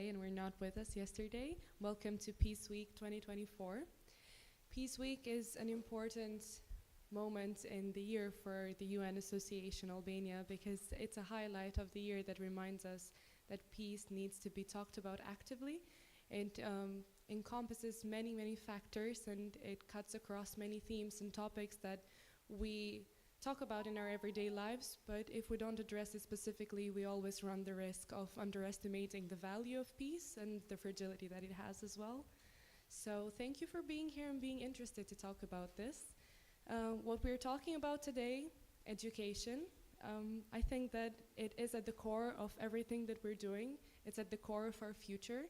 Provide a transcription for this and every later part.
and were not with us yesterday. Welcome to Peace Week 2024. Peace Week is an important moment in the year for the UN Association Albania because it's a highlight of the year that reminds us that peace needs to be talked about actively. It encompasses many, many factors, and it cuts across many themes and topics that we talk about in our everyday lives, but if we don't address it specifically, we always run the risk of underestimating the value of peace and the fragility that it has as well. So thank you for being here and being interested to talk about this. What we're talking about today, education. I think that it is at the core of everything that we're doing. It's at the core of our future.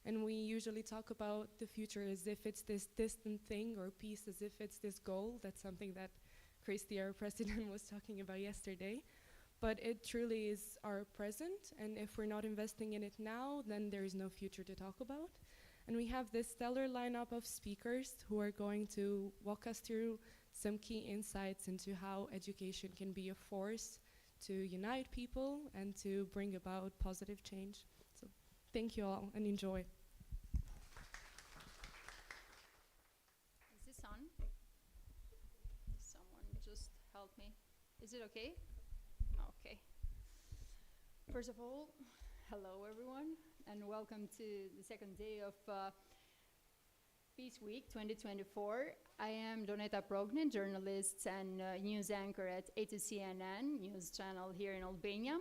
And we usually talk about the future as if it's this distant thing, or peace as if it's this goal. That's something that Christy, our president, was talking about yesterday. But it truly is our present, and if we're not investing in it now, then there is no future to talk about. And we have this stellar lineup of speakers who are going to walk us through some key insights into how education can be a force to unite people and to bring about positive change. So thank you all and enjoy. Is this on? Someone just help me. Is it okay? Okay. First of all, hello everyone, and welcome to the second day of Peace Week 2024. I am Doneta Progni, journalist and news anchor at A2CNN news channel here in Albania.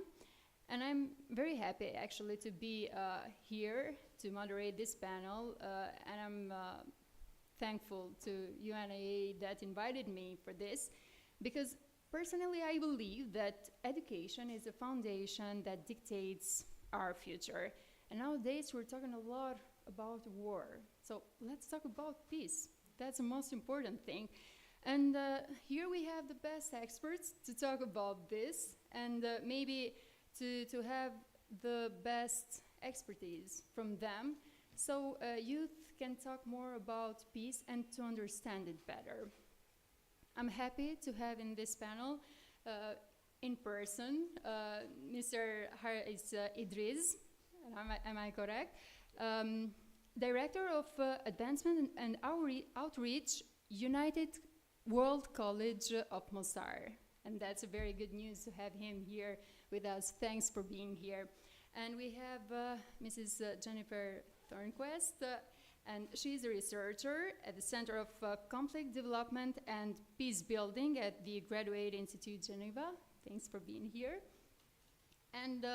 And I'm very happy actually to be here to moderate this panel, and I'm thankful to UNIA that invited me for this, because personally I believe that education is a foundation that dictates our future. And nowadays we're talking a lot about war. So let's talk about peace. That's the most important thing. And here we have the best experts to talk about this, and maybe to have the best expertise from them, so youth can talk more about peace and to understand it better. I'm happy to have in this panel, in person, Mr. Haris Idris, am I correct? Director of Advancement and Outreach, United World College of Mostar. And that's a very good news to have him here with us. Thanks for being here. And we have Mrs. Jennifer Thornquist, and she's a researcher at the Center of Conflict Development and Peace Building at the Graduate Institute Geneva. Thanks for being here. And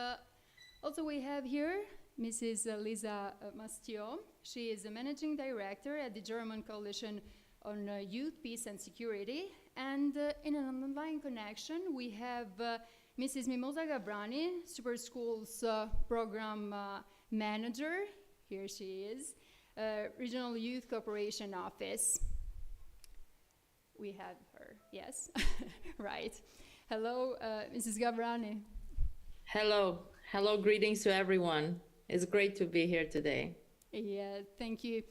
also we have here Mrs. Lisa Mastio. She is the Managing Director at the German Coalition on Youth, Peace and Security. And in an online connection, we have Mrs. Mimosa Gabrani, Super Schools Program Manager. Here she is. Regional Youth Cooperation Office. We have her, yes, right. Hello, Mrs. Gabrani. Hello, greetings to everyone. It's great to be here today. Yeah, thank you.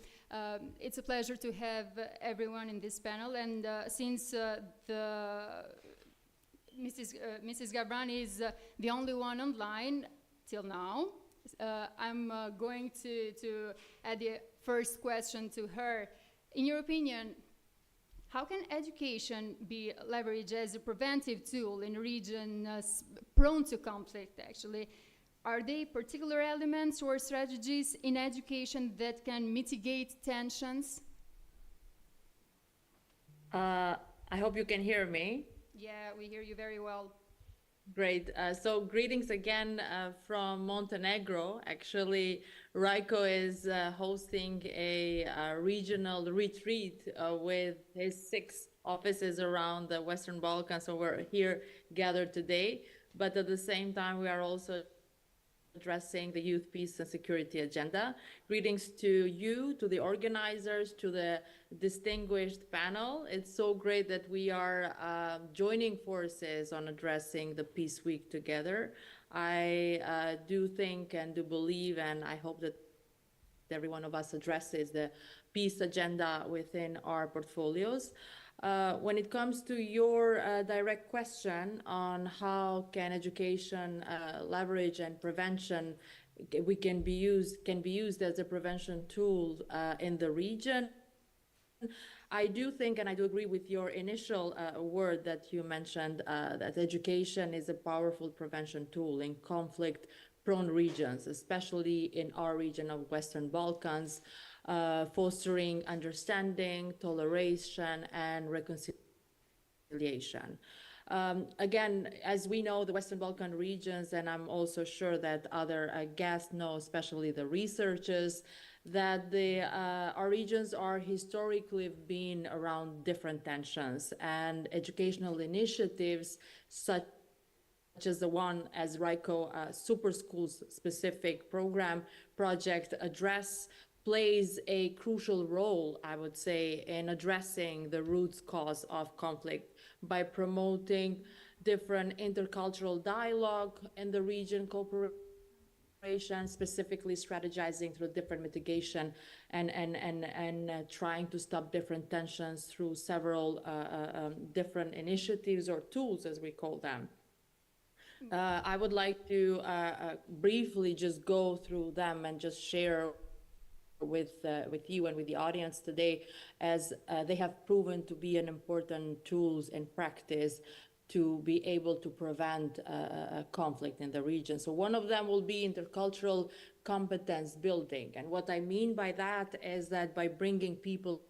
It's a pleasure to have everyone in this panel, and since Mrs. Gabrani is the only one online till now, I'm going to add the first question to her. In your opinion, how can education be leveraged as a preventive tool in a region prone to conflict, actually? Are there particular elements or strategies in education that can mitigate tensions? I hope you can hear me. Yeah, we hear you very well. Great. So greetings again from Montenegro. Actually, Rajko is hosting a regional retreat with his 6 offices around the Western Balkans. So we're here gathered today. But at the same time, we are also addressing the youth, peace and security agenda. Greetings to you, to the organizers, to the distinguished panel. It's so great that we are joining forces on addressing the Peace Week together. I do think and do believe, and I hope that every one of us addresses the peace agenda within our portfolios. When it comes to your direct question on how can education leverage and prevention we can be used as a prevention tool in the region. I do think, and I do agree with your initial word that you mentioned, that education is a powerful prevention tool in conflict-prone regions, especially in our region of Western Balkans, fostering understanding, toleration, and reconciliation. Again, as we know, the Western Balkan regions, and I'm also sure that other guests know, especially the researchers, that our regions are historically been around different tensions, and educational initiatives such as the one as RICO Super Schools specific program project address plays a crucial role, I would say, in addressing the root cause of conflict by promoting different intercultural dialogue in the region, cooperation, specifically strategizing through different mitigation and trying to stop different tensions through several different initiatives or tools, as we call them. I would like to briefly just go through them and just share with you and with the audience today, as they have proven to be an important tools in practice to be able to prevent conflict in the region. So one of them will be intercultural competence building. And what I mean by that is that by bringing people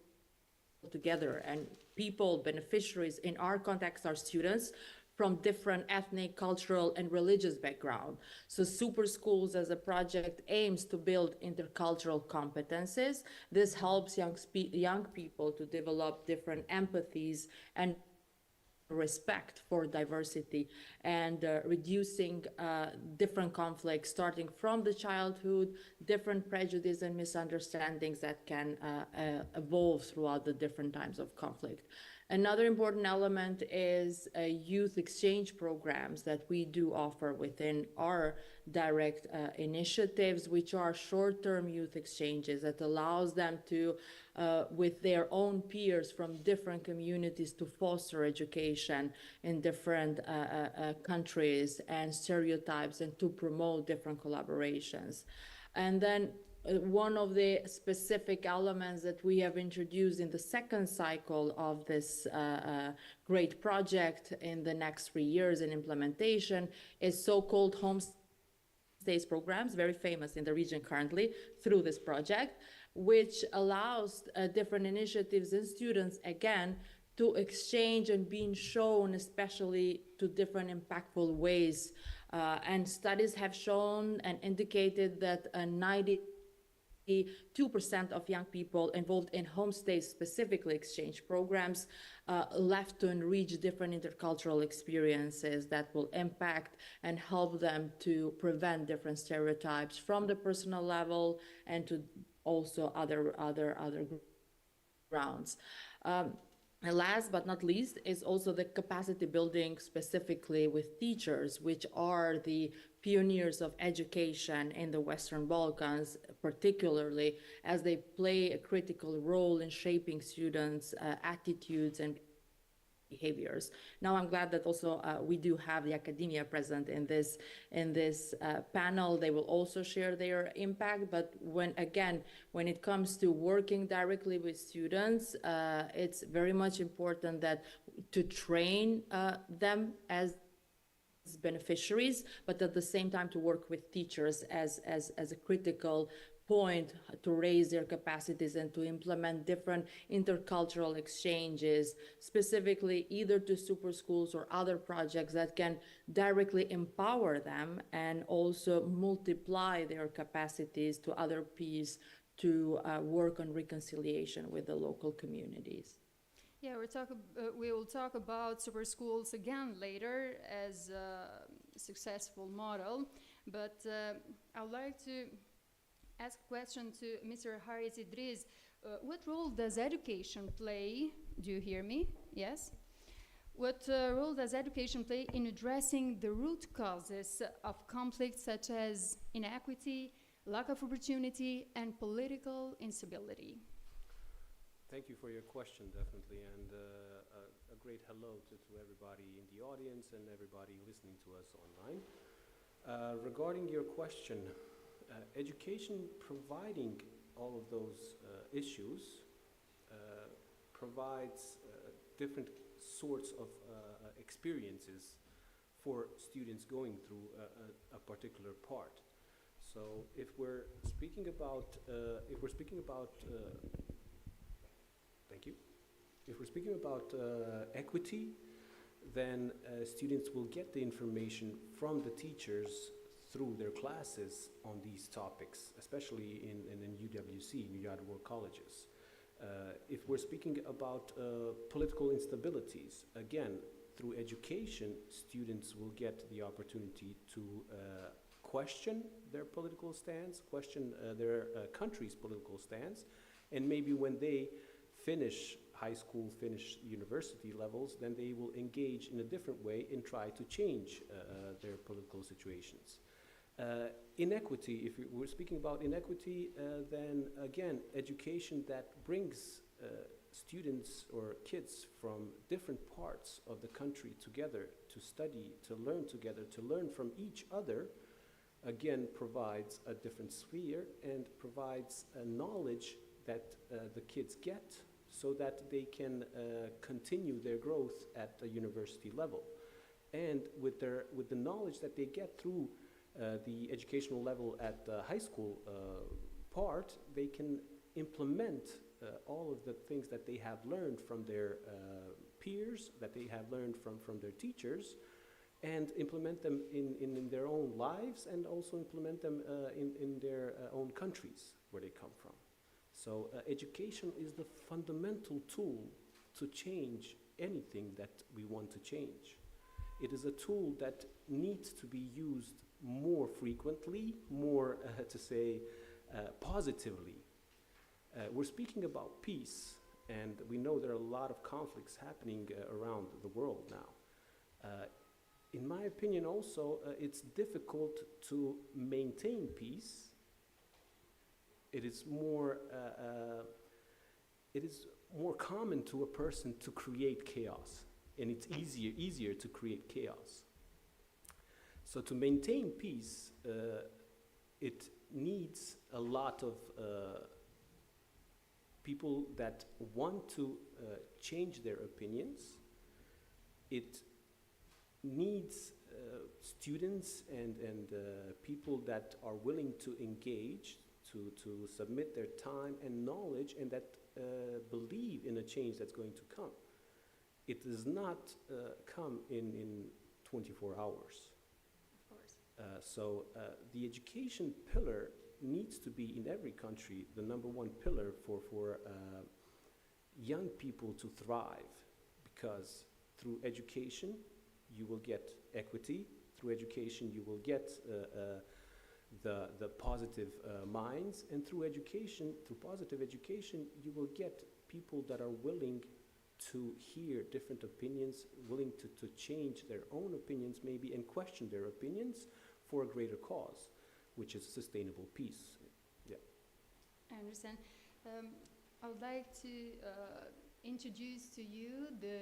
together, and people, beneficiaries in our context are students from different ethnic, cultural, and religious background. So Super Schools as a project aims to build intercultural competences. This helps young people to develop different empathies and respect for diversity, and reducing different conflicts starting from the childhood, different prejudice and misunderstandings that can evolve throughout the different times of conflict. Another important element is youth exchange programs that we do offer within our direct initiatives, which are short-term youth exchanges that allows them to, with their own peers from different communities, to foster education in different countries and stereotypes, and to promote different collaborations. And then one of the specific elements that we have introduced in the second cycle of this great project in the next 3 years in implementation is so-called homestays programs, very famous in the region currently through this project, which allows different initiatives and students, again, to exchange and being shown especially to different impactful ways. And studies have shown and indicated that 92% of young people involved in homestays, specifically exchange programs, left to enrich different intercultural experiences that will impact and help them to prevent different stereotypes from the personal level and to also other grounds. And last but not least is also the capacity building specifically with teachers, which are the pioneers of education in the Western Balkans, particularly as they play a critical role in shaping students' attitudes and behaviors. Now, I'm glad that also we do have the academia present in this panel. They will also share their impact. But when it comes to working directly with students, it's very much important that to train them as beneficiaries, but at the same time to work with teachers as a critical point to raise their capacities and to implement different intercultural exchanges, specifically either to Super Schools or other projects that can directly empower them and also multiply their capacities to other peers to work on reconciliation with the local communities. Yeah, we will talk about Super Schools again later as a successful model, but I would like to ask a question to Mr. Haris Idris. What role does education play? Do you hear me? Yes? What role does education play in addressing the root causes of conflicts such as inequity, lack of opportunity, and political instability? Thank you for your question, definitely, and a great hello to everybody in the audience and everybody listening to us online. Regarding your question, Education providing all of those issues provides different sorts of experiences for students going through a particular part. So if we're speaking about thank you. If we're speaking about equity, then students will get the information from the teachers through their classes on these topics, especially in UWC, New Yard World Colleges. If we're speaking about political instabilities, again, through education, students will get the opportunity to question their political stance, question their country's political stance, and maybe when they finish high school, finish university levels, then they will engage in a different way and try to change their political situations. Inequity, if we're speaking about inequity, then again, education that brings students or kids from different parts of the country together to study, to learn together, to learn from each other, again, provides a different sphere and provides a knowledge that the kids get so that they can continue their growth at the university level. And with the knowledge that they get through the educational level at the high school part, they can implement all of the things that they have learned from their peers, that they have learned from their teachers, and implement them in their own lives, and also implement them in their own countries where they come from. So education is the fundamental tool to change anything that we want to change. It is a tool that needs to be used more frequently, more positively. We're speaking about peace, and we know there are a lot of conflicts happening around the world now. In my opinion also, it's difficult to maintain peace. It is more common to a person to create chaos, and it's easier to create chaos. So to maintain peace, it needs a lot of people that want to change their opinions. It needs students and people that are willing to engage, to submit their time and knowledge, and that believe in a change that's going to come. It does not come in 24 hours. Of course. So the education pillar needs to be in every country the number one pillar for young people to thrive, because through education you will get equity, through education you will get the positive minds, and through positive education, you will get people that are willing to hear different opinions, willing to change their own opinions maybe, and question their opinions for a greater cause, which is sustainable peace. Yeah. I understand. I would like to introduce to you the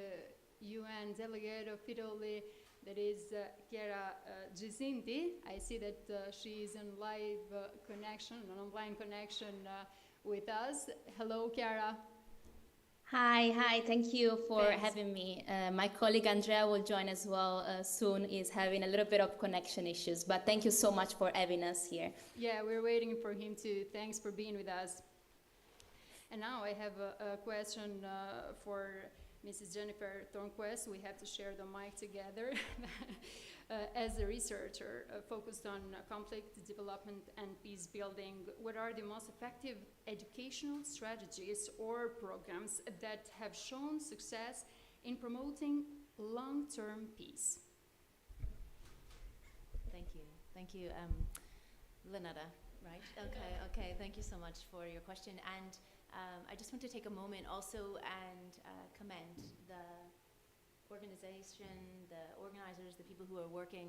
UN delegate of Italy, that is Chiara Gisinti. I see that she is in live connection, an online connection with us. Hello, Chiara. Hi, thank you for having me. My colleague Andrea will join as well soon. He's having a little bit of connection issues, but thank you so much for having us here. Yeah, we're waiting for him too. Thanks for being with us. And now I have a question for Mrs. Jennifer Thornquist. We have to share the mic together. As a researcher focused on conflict development and peace building, what are the most effective educational strategies or programs that have shown success in promoting long-term peace? Thank you, Lenata, right? Okay, thank you so much for your question. And I just want to take a moment also and commend the organization, the organizers, the people who are working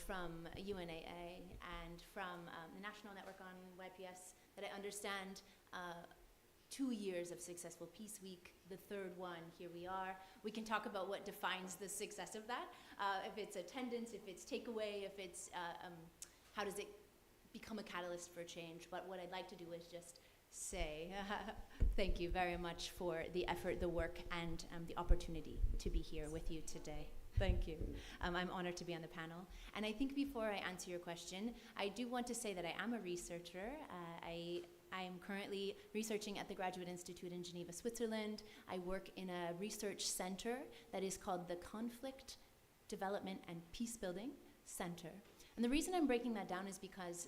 from UNAA and from the National Network on YPS, that I understand 2 years of successful Peace Week, the third one, here we are. We can talk about what defines the success of that, if it's attendance, if it's takeaway, if it's how does it become a catalyst for change. But what I'd like to do is just say thank you very much for the effort, the work, and the opportunity to be here with you today. Thank you. I'm honored to be on the panel. And I think before I answer your question, I do want to say that I am a researcher. I'm currently researching at the Graduate Institute in Geneva, Switzerland. I work in a research center that is called the Conflict, Development, and Peacebuilding Center. And the reason I'm breaking that down is because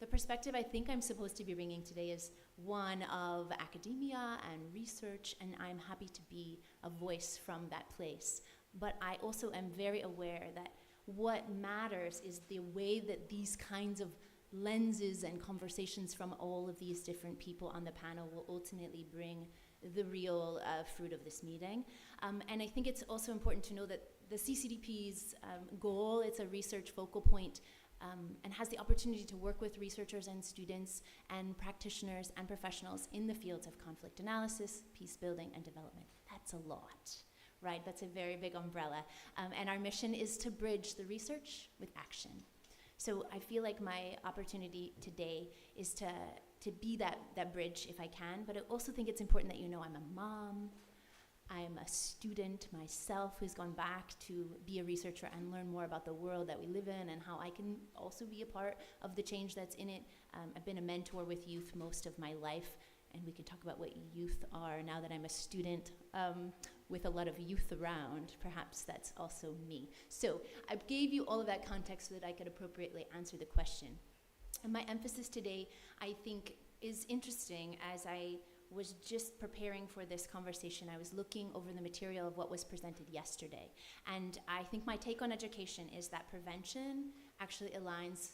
the perspective I think I'm supposed to be bringing today is one of academia and research, and I'm happy to be a voice from that place. But I also am very aware that what matters is the way that these kinds of lenses and conversations from all of these different people on the panel will ultimately bring the real fruit of this meeting. And I think it's also important to know that the CCDP's goal, it's a research focal point, and has the opportunity to work with researchers and students and practitioners and professionals in the fields of conflict analysis, peace building, and development. That's a lot, right? That's a very big umbrella. And our mission is to bridge the research with action. So I feel like my opportunity today is to be that bridge if I can, but I also think it's important that you know I'm a mom, I'm a student myself who's gone back to be a researcher and learn more about the world that we live in and how I can also be a part of the change that's in it. I've been a mentor with youth most of my life, and we can talk about what youth are now that I'm a student with a lot of youth around. Perhaps that's also me. So I gave you all of that context so that I could appropriately answer the question. And my emphasis today, I think, is interesting. As I was just preparing for this conversation, I was looking over the material of what was presented yesterday. And I think my take on education is that prevention actually aligns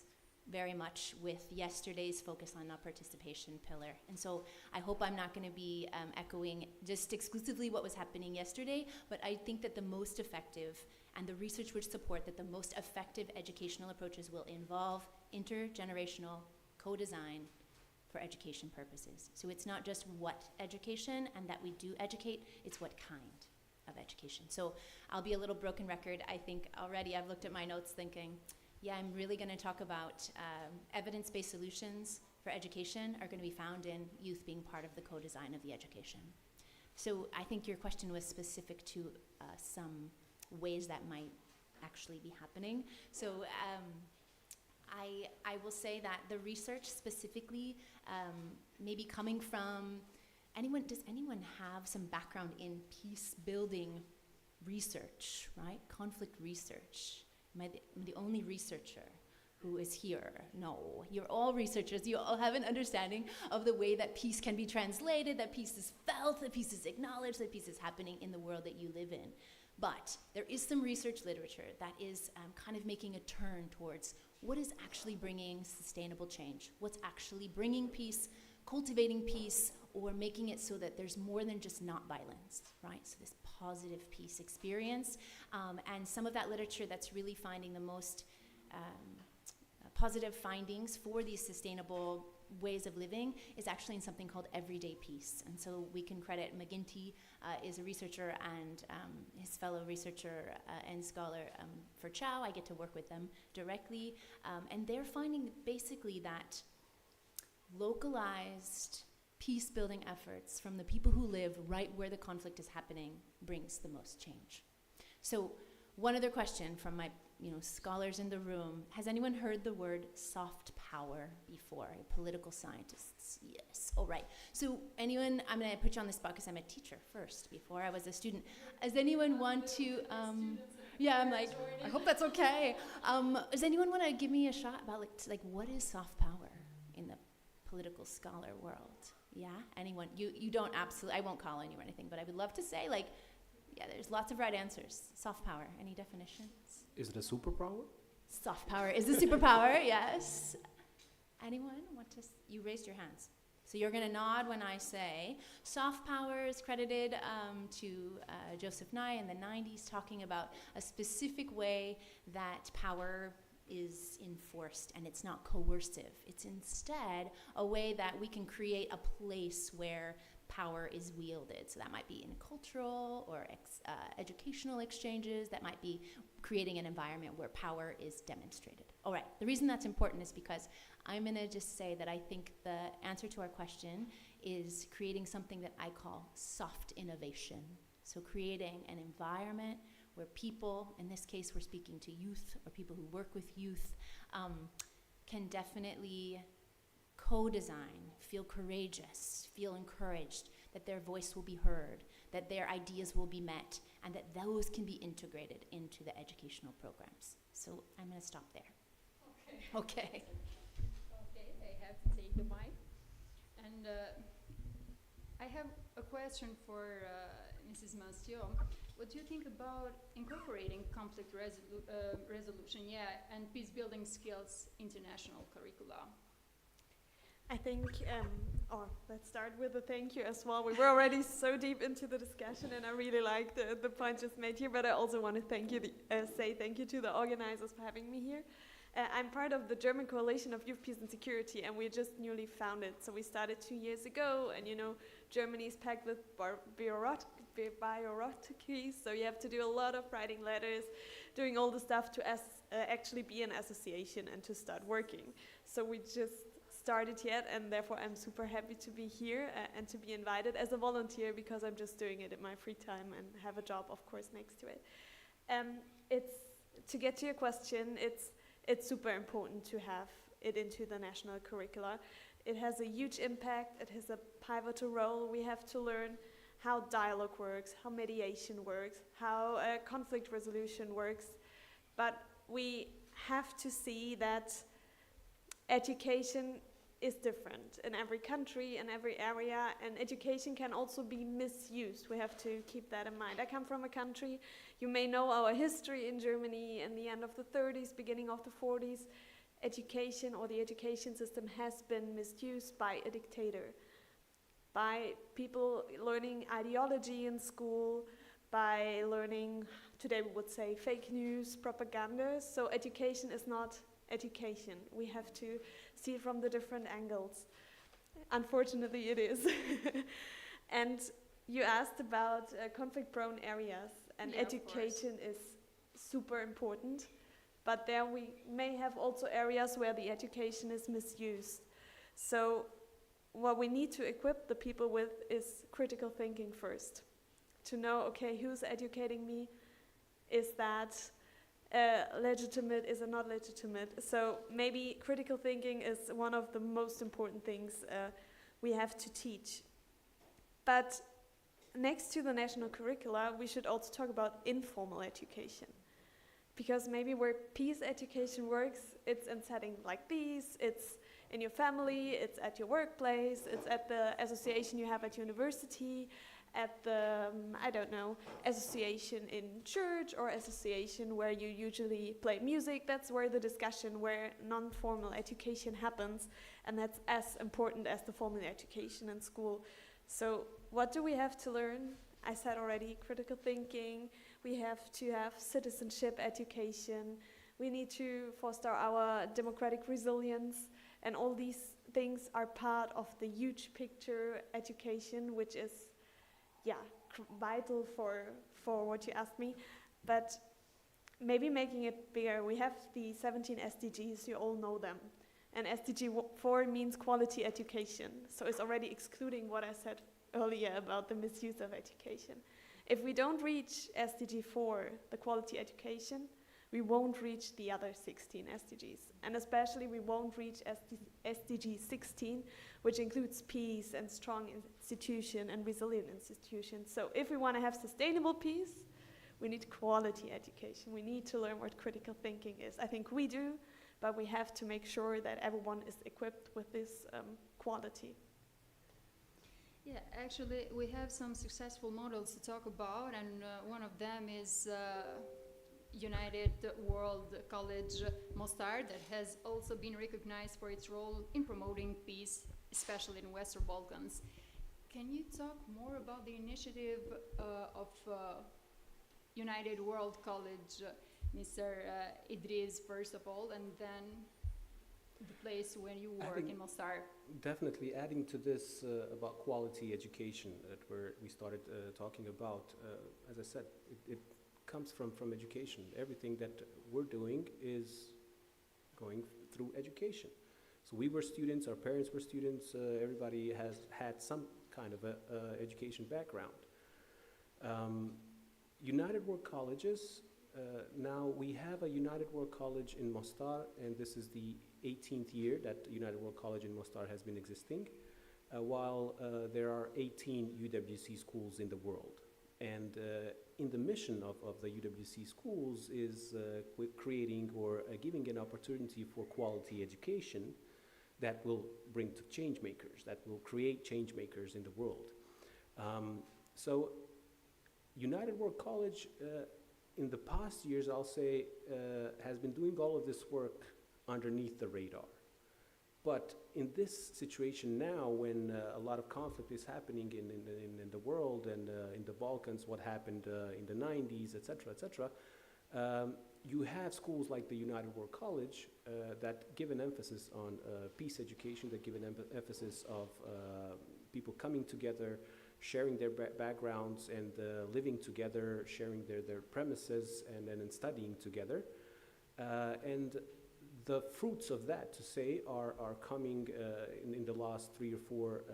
very much with yesterday's focus on a participation pillar. And so I hope I'm not going to be echoing just exclusively what was happening yesterday, but I think that the most effective, and the research would support that the most effective educational approaches will involve intergenerational co-design for education purposes. So it's not just what education and that we do educate, it's what kind of education. So I'll be a little broken record. I think already I've looked at my notes thinking, yeah, I'm really going to talk about evidence-based solutions for education are going to be found in youth being part of the co-design of the education. So I think your question was specific to some ways that might actually be happening. So I will say that the research specifically, maybe coming from anyone, does anyone have some background in peace building research, right? Conflict research. Am I the only researcher who is here? No, you're all researchers. You all have an understanding of the way that peace can be translated, that peace is felt, that peace is acknowledged, that peace is happening in the world that you live in. But there is some research literature that is kind of making a turn towards what is actually bringing sustainable change, what's actually bringing peace, cultivating peace, or making it so that there's more than just not violence, right? So this positive peace experience. And some of that literature that's really finding the most positive findings for these sustainable ways of living is actually in something called everyday peace. And so we can credit McGinty is a researcher, and his fellow researcher and scholar for Chow. I get to work with them directly. And they're finding basically that localized peace-building efforts from the people who live right where the conflict is happening brings the most change. So one other question from my scholars in the room. Has anyone heard the word soft power before? Political scientists? Yes. All right. So anyone, I'm going to put you on the spot because I'm a teacher first before I was a student. Does anyone want to, yeah, I'm like, I hope that's okay. Does anyone want to give me a shot about like what is soft power in the political scholar world? Yeah, anyone? You don't absolutely, I won't call on you or anything, but I would love to say yeah, there's lots of right answers. Soft power, any definitions? Is it a superpower? Soft power is a superpower, yes. Anyone want to, you raised your hands. So you're gonna nod when I say soft power is credited to Joseph Nye in the 90s, talking about a specific way that power is enforced, and it's not coercive. It's instead a way that we can create a place where power is wielded. So that might be in cultural or educational exchanges. That might be creating an environment where power is demonstrated. All right, the reason that's important is because I'm gonna just say that I think the answer to our question is creating something that I call soft innovation. So creating an environment where people, in this case we're speaking to youth or people who work with youth, can definitely co-design, feel courageous, feel encouraged, that their voice will be heard, that their ideas will be met, and that those can be integrated into the educational programs. So I'm going to stop there. Okay. Okay, I have to take the mic. And I have a question for Mrs. Manciot. What do you think about incorporating conflict resolution, and peace-building skills into national curricula? I think, let's start with a thank you as well. We were already so deep into the discussion, and I really like the point just made here, but I also want to say thank you to the organizers for having me here. I'm part of the German Coalition of Youth, Peace and Security, and we're just newly founded. So we started 2 years ago, and Germany is packed with bureaucracy, so you have to do a lot of writing letters, doing all the stuff to actually be an association and to start working. So we just started yet, and therefore I'm super happy to be here and to be invited as a volunteer, because I'm just doing it in my free time and have a job, of course, next to it. To get to your question, it's super important to have it into the national curricula. It has a huge impact. It has a pivotal role. We have to learn how dialogue works, how mediation works, how conflict resolution works. But we have to see that education is different in every country, in every area, and education can also be misused. We have to keep that in mind. I come from a country, you may know our history in Germany in the end of the 30s, beginning of the 40s. Education, or the education system, has been misused by a dictator, by people learning ideology in school, by learning, today we would say, fake news, propaganda. So education is not education. We have to see it from the different angles. Unfortunately, it is. And you asked about conflict-prone areas, and education is super important. But there we may have also areas where the education is misused. So what we need to equip the people with is critical thinking first. To know, okay, who's educating me? Is that legitimate? Is it not legitimate? So maybe critical thinking is one of the most important things we have to teach. But next to the national curricula, we should also talk about informal education. Because maybe where peace education works, it's in settings like these, it's in your family, it's at your workplace, it's at the association you have at university, at the, association in church, or association where you usually play music. That's where the discussion, where non-formal education happens, and that's as important as the formal education in school. So what do we have to learn? I said already, critical thinking. We have to have citizenship education. We need to foster our democratic resilience, and all these things are part of the huge picture education, which is vital for what you asked me. But maybe making it bigger. We have the 17 SDGs, you all know them. And SDG 4 means quality education. So it's already excluding what I said earlier about the misuse of education. If we don't reach SDG 4, the quality education, we won't reach the other 16 SDGs. And especially we won't reach SDG 16, which includes peace and strong institution and resilient institutions. So if we want to have sustainable peace, we need quality education. We need to learn what critical thinking is. I think we do, but we have to make sure that everyone is equipped with this quality. Yeah, actually, we have some successful models to talk about, and one of them is United World College Mostar, that has also been recognized for its role in promoting peace, especially in Western Balkans. Can you talk more about the initiative of United World College, Mr. Idris, first of all, and then the place where you I work think- in Mostar. Definitely adding to this about quality education that we started talking about, as I said, it comes from education. Everything that we're doing is going through education. So we were students, our parents were students, everybody has had some kind of a education background. United World Colleges, now we have a United World College in Mostar, and this is the 18th year that United World College in Mostar has been existing, while there are 18 UWC schools in the world. And in the mission of the UWC schools is creating or giving an opportunity for quality education that will bring to change makers, that will create change makers in the world. So United World College in the past years, I'll say, has been doing all of this work underneath the radar. But in this situation now, when a lot of conflict is happening in the world and in the Balkans, what happened in the 90s, et cetera, you have schools like the United World College that give an emphasis on peace education, that give an emphasis of people coming together, sharing their backgrounds and living together, sharing their premises and then studying together. And the fruits of that, to say, are coming in the last 3 or 4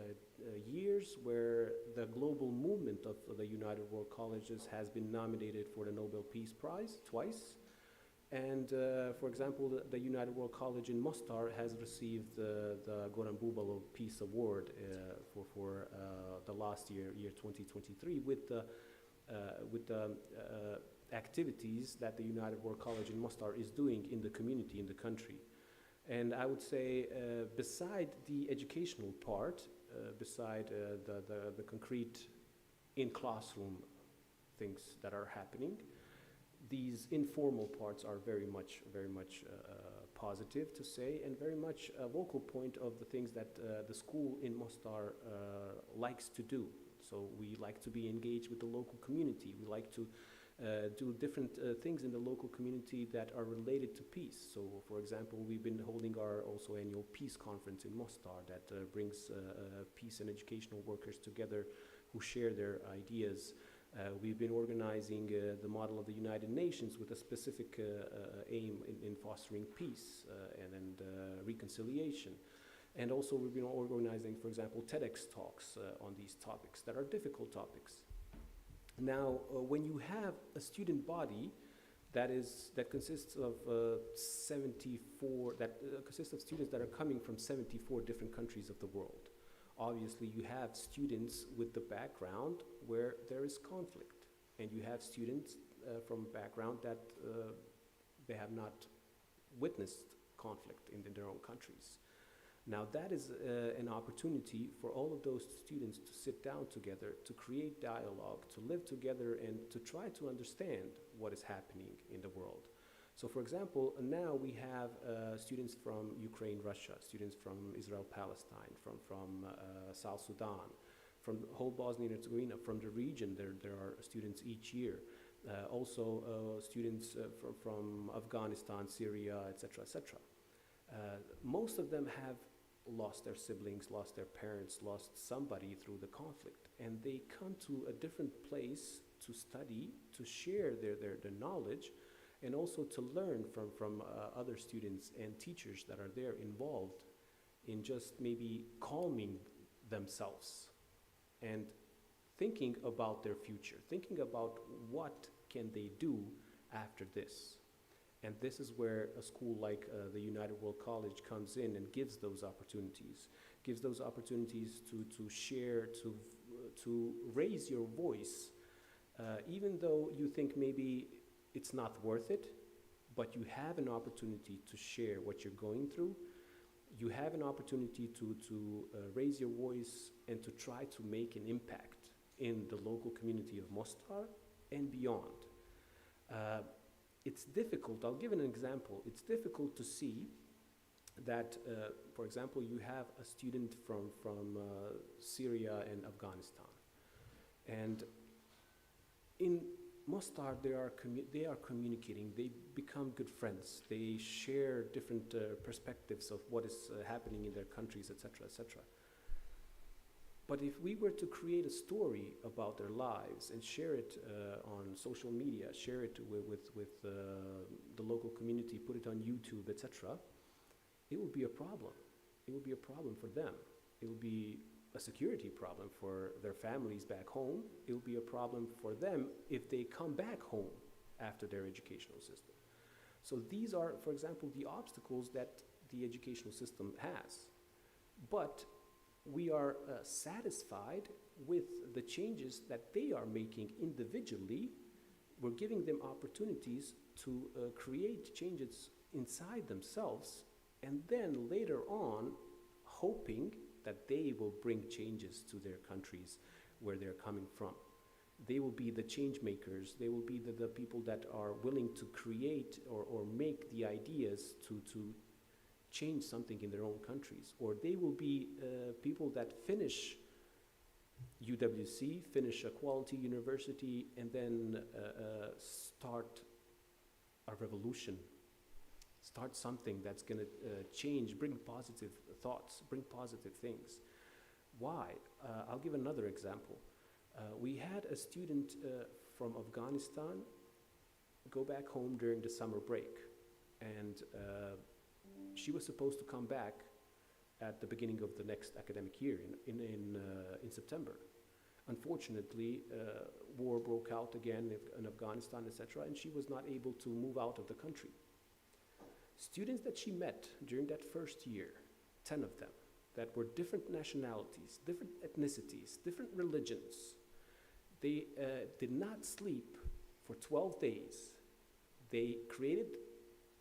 years, where the global movement of the United World Colleges has been nominated for the Nobel Peace Prize twice. And for example, the United World College in Mostar has received the Goran Bubalov Peace Award for the last year 2023, with the activities that the United World College in Mostar is doing in the community, in the country. And I would say, beside the educational part, beside the concrete in-classroom things that are happening, these informal parts are very much positive, to say, and very much a vocal point of the things that the school in Mostar likes to do. So we like to be engaged with the local community. We like to do different things in the local community that are related to peace. So, for example, we've been holding our also annual peace conference in Mostar that brings peace and educational workers together who share their ideas. We've been organizing the model of the United Nations with a specific aim in fostering peace and reconciliation. And also we've been organizing, for example, TEDx talks on these topics that are difficult topics. Now, when you have a student body that consists of 74, consists of students that are coming from 74 different countries of the world, obviously you have students with the background where there is conflict, and you have students from a background that they have not witnessed conflict in their own countries. Now that is an opportunity for all of those students to sit down together, to create dialogue, to live together, and to try to understand what is happening in the world. So for example, now we have students from Ukraine, Russia, students from Israel, Palestine, from South Sudan, from the whole Bosnia and Herzegovina, from the region. There are students each year. Also students from Afghanistan, Syria, etc., etc. Most of them have lost their siblings, lost their parents, lost somebody through the conflict, and they come to a different place to study, to share their knowledge, and also to learn from other students and teachers that are there involved in just maybe calming themselves and thinking about their future, thinking about what can they do after this. And this is where a school like the United World College comes in and gives those opportunities to share, to raise your voice, even though you think maybe it's not worth it, but you have an opportunity to share what you're going through. You have an opportunity to raise your voice and to try to make an impact in the local community of Mostar and beyond. It's difficult, I'll give an example. It's difficult to see that, for example, you have a student from Syria and Afghanistan. And in Mustard, they are communicating. They become good friends. They share different perspectives of what is happening in their countries, etc., etc. But if we were to create a story about their lives and share it on social media, share it with the local community, put it on YouTube, etc., it will be a problem. It will be a problem for them. It will be a security problem for their families back home. It will be a problem for them if they come back home after their educational system. So these are, for example, the obstacles that the educational system has. But we are satisfied with the changes that they are making individually. We're giving them opportunities to create changes inside themselves, and then later on, hoping that they will bring changes to their countries where they're coming from. They will be the change makers. They will be the people that are willing to create or make the ideas to change something in their own countries. Or they will be people that finish UWC, finish a quality university, and then start a revolution. Start something that's going to change, bring positive thoughts, bring positive things. Why? I'll give another example. We had a student from Afghanistan go back home during the summer break, and she was supposed to come back at the beginning of the next academic year in September. Unfortunately, war broke out again in Afghanistan, etc., and she was not able to move out of the country. Students that she met during that first year, 10 of them, that were different nationalities, different ethnicities, different religions, they did not sleep for 12 days. They created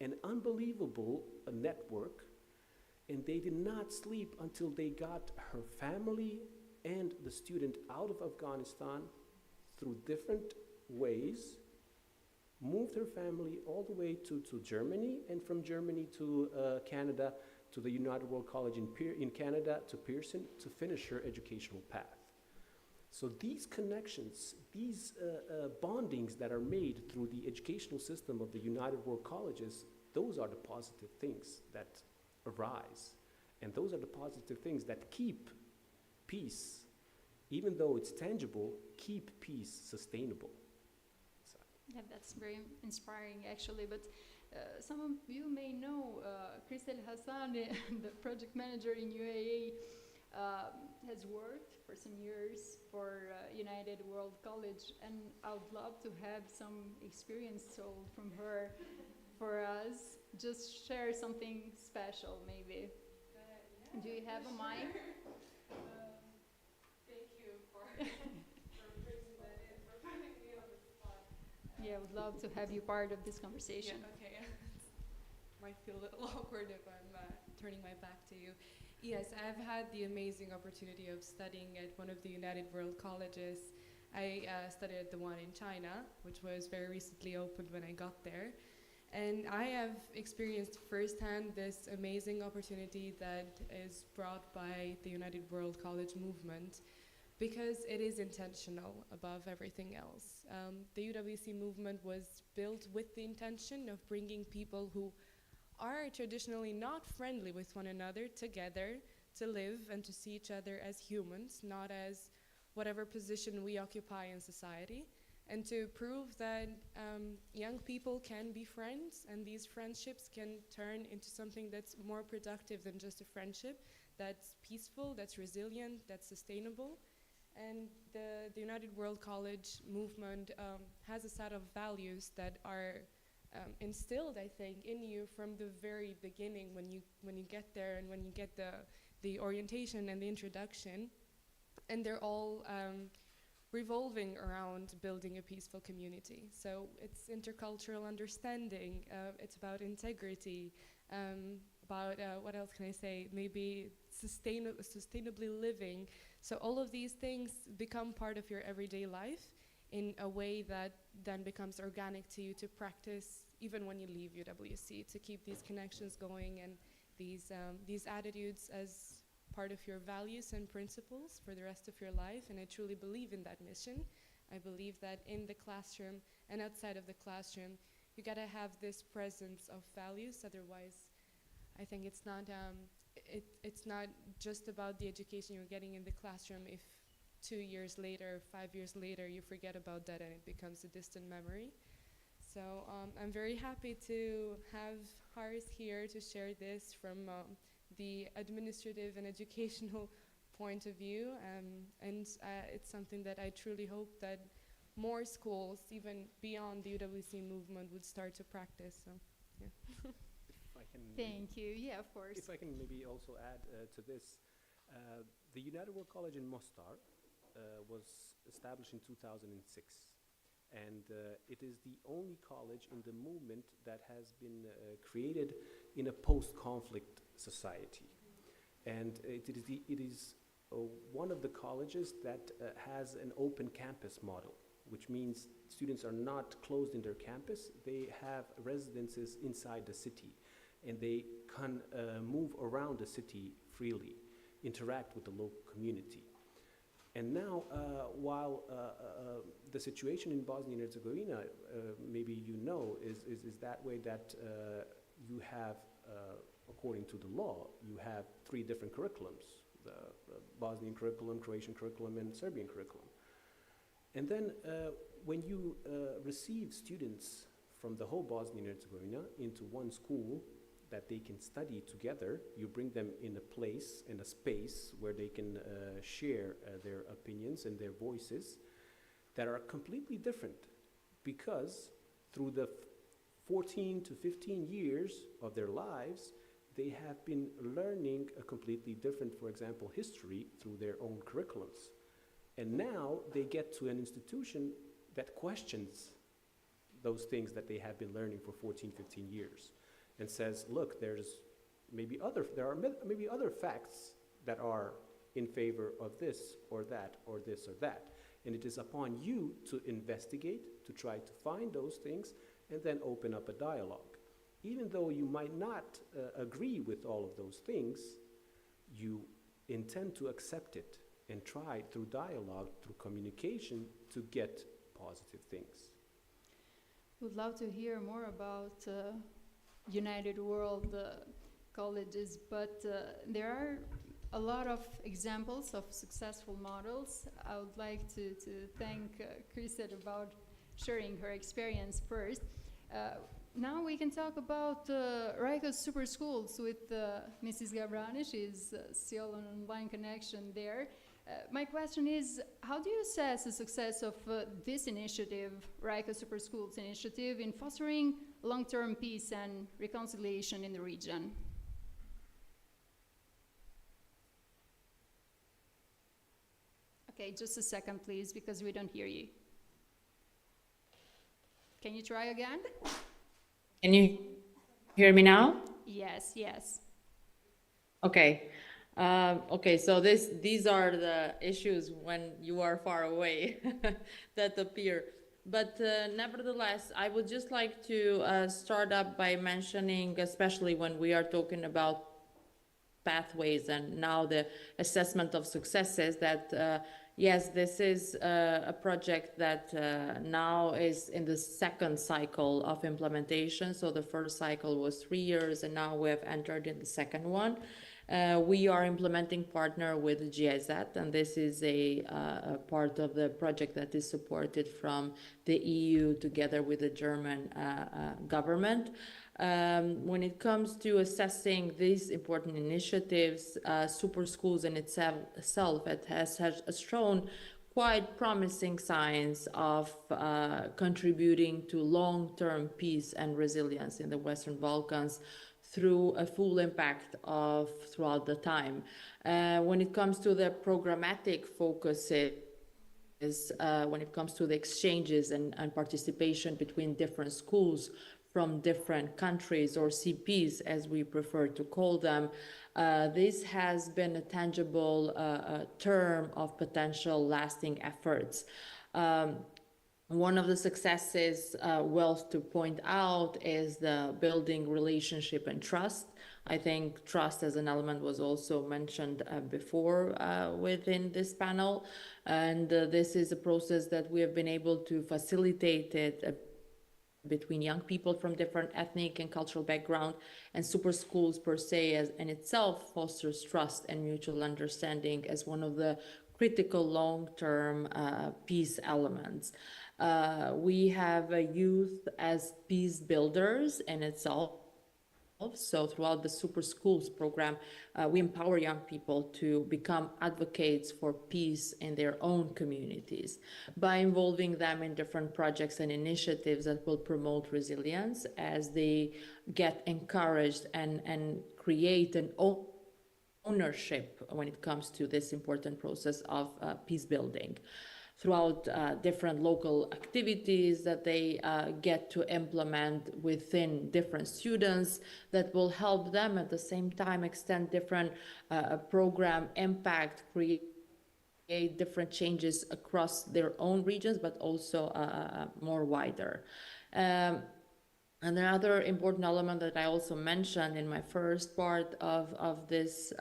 an unbelievable network, and they did not sleep until they got her family and the student out of Afghanistan through different ways, moved her family all the way to Germany, and from Germany to Canada, to the United World College in Canada, to Pearson, to finish her educational path. So these connections, these bondings that are made through the educational system of the United World Colleges, those are the positive things that arise. And those are the positive things that keep peace, even though it's tangible, keep peace sustainable. Yeah, that's very inspiring, actually. But some of you may know Christel Hassan, the project manager in UAE, has worked for some years for United World College, and I would love to have some experience told from her for us. Just share something special, maybe. Yeah, do you have a mic? Thank you for bringing that in, for putting me on the spot. Yeah, I would love to have you part of this conversation. Yeah, okay. Might feel a little awkward if I'm turning my back to you. Yes, I've had the amazing opportunity of studying at one of the United World Colleges. I studied at the one in China, which was very recently opened when I got there. And I have experienced firsthand this amazing opportunity that is brought by the United World College movement, because it is intentional above everything else. The UWC movement was built with the intention of bringing people who are traditionally not friendly with one another together to live and to see each other as humans, not as whatever position we occupy in society, and to prove that young people can be friends, and these friendships can turn into something that's more productive than just a friendship, that's peaceful, that's resilient, that's sustainable. And the United World College movement has a set of values that are instilled, I think, in you from the very beginning when you get there and when you get the orientation and the introduction. And they're all revolving around building a peaceful community. So it's intercultural understanding, it's about integrity, about, what else can I say, maybe sustainably living. So all of these things become part of your everyday life in a way that then becomes organic to you to practice even when you leave UWC, to keep these connections going and these attitudes as part of your values and principles for the rest of your life. And I truly believe in that mission. I believe that in the classroom and outside of the classroom, you gotta have this presence of values. Otherwise, I think it's not just about the education you're getting in the classroom. If 2 years later, 5 years later, you forget about that and it becomes a distant memory. So I'm very happy to have Haris here to share this from the administrative and educational point of view, and it's something that I truly hope that more schools, even beyond the UWC movement, would start to practice. So, yeah. If I can Thank you. Yeah, of course. If I can maybe also add to this, the United World College in Mostar was established in 2006. And it is the only college in the movement that has been created in a post-conflict society. And it is one of the colleges that has an open campus model, which means students are not closed in their campus. They have residences inside the city, and they can move around the city freely, interact with the local community. And now, while the situation in Bosnia and Herzegovina, maybe you know, is that way that you have, according to the law, you have 3 different curriculums: the Bosnian curriculum, Croatian curriculum, and Serbian curriculum. And then when you receive students from the whole Bosnia and Herzegovina into one school that they can study together, you bring them in a place, in a space where they can share their opinions and their voices that are completely different, because through the 14 to 15 years of their lives, they have been learning a completely different, for example, history through their own curriculums. And now they get to an institution that questions those things that they have been learning for 14, 15 years. And says, look, there are maybe other facts that are in favor of this or that or this or that. And it is upon you to investigate, to try to find those things, and then open up a dialogue. Even though you might not agree with all of those things, you intend to accept it and try through dialogue, through communication, to get positive things. Would love to hear more about United World colleges, but there are a lot of examples of successful models. I would like to thank Krista about sharing her experience first. Now we can talk about Raiko's Super Schools with Mrs. Gabrani. She's still on online connection there. My question is, how do you assess the success of this initiative, Raiko Super Schools initiative, in fostering long-term peace and reconciliation in the region? Okay, just a second, please, because we don't hear you. Can you try again? Can you hear me now? Yes, yes. Okay. Okay, so these are the issues when you are far away that appear. But nevertheless, I would just like to start up by mentioning, especially when we are talking about pathways and now the assessment of successes, that yes, this is a project that now is in the second cycle of implementation. So the first cycle was 3 years, and now we have entered in the second one. We are implementing partner with GIZ, and this is a part of the project that is supported from the EU together with the German government. When it comes to assessing these important initiatives, Super Schools in itself, it has shown quite promising signs of contributing to long-term peace and resilience in the Western Balkans through a full impact of throughout the time. When it comes to the programmatic focuses, when it comes to the exchanges and participation between different schools from different countries, or CPs as we prefer to call them, this has been a tangible term of potential lasting efforts. One of the successes well to point out is the building relationship and trust I think trust as an element was also mentioned before within this panel. And this is a process that we have been able to facilitate it between young people from different ethnic and cultural background, and super schools per se as in itself fosters trust and mutual understanding as one of the critical long-term peace elements. We have youth as peace builders in itself. So throughout the Super Schools program, we empower young people to become advocates for peace in their own communities by involving them in different projects and initiatives that will promote resilience as they get encouraged and create an ownership when it comes to this important process of peace building throughout different local activities that they get to implement within different students that will help them at the same time extend different program impact, create different changes across their own regions, but also more wider. And another important element that I also mentioned in my first part of this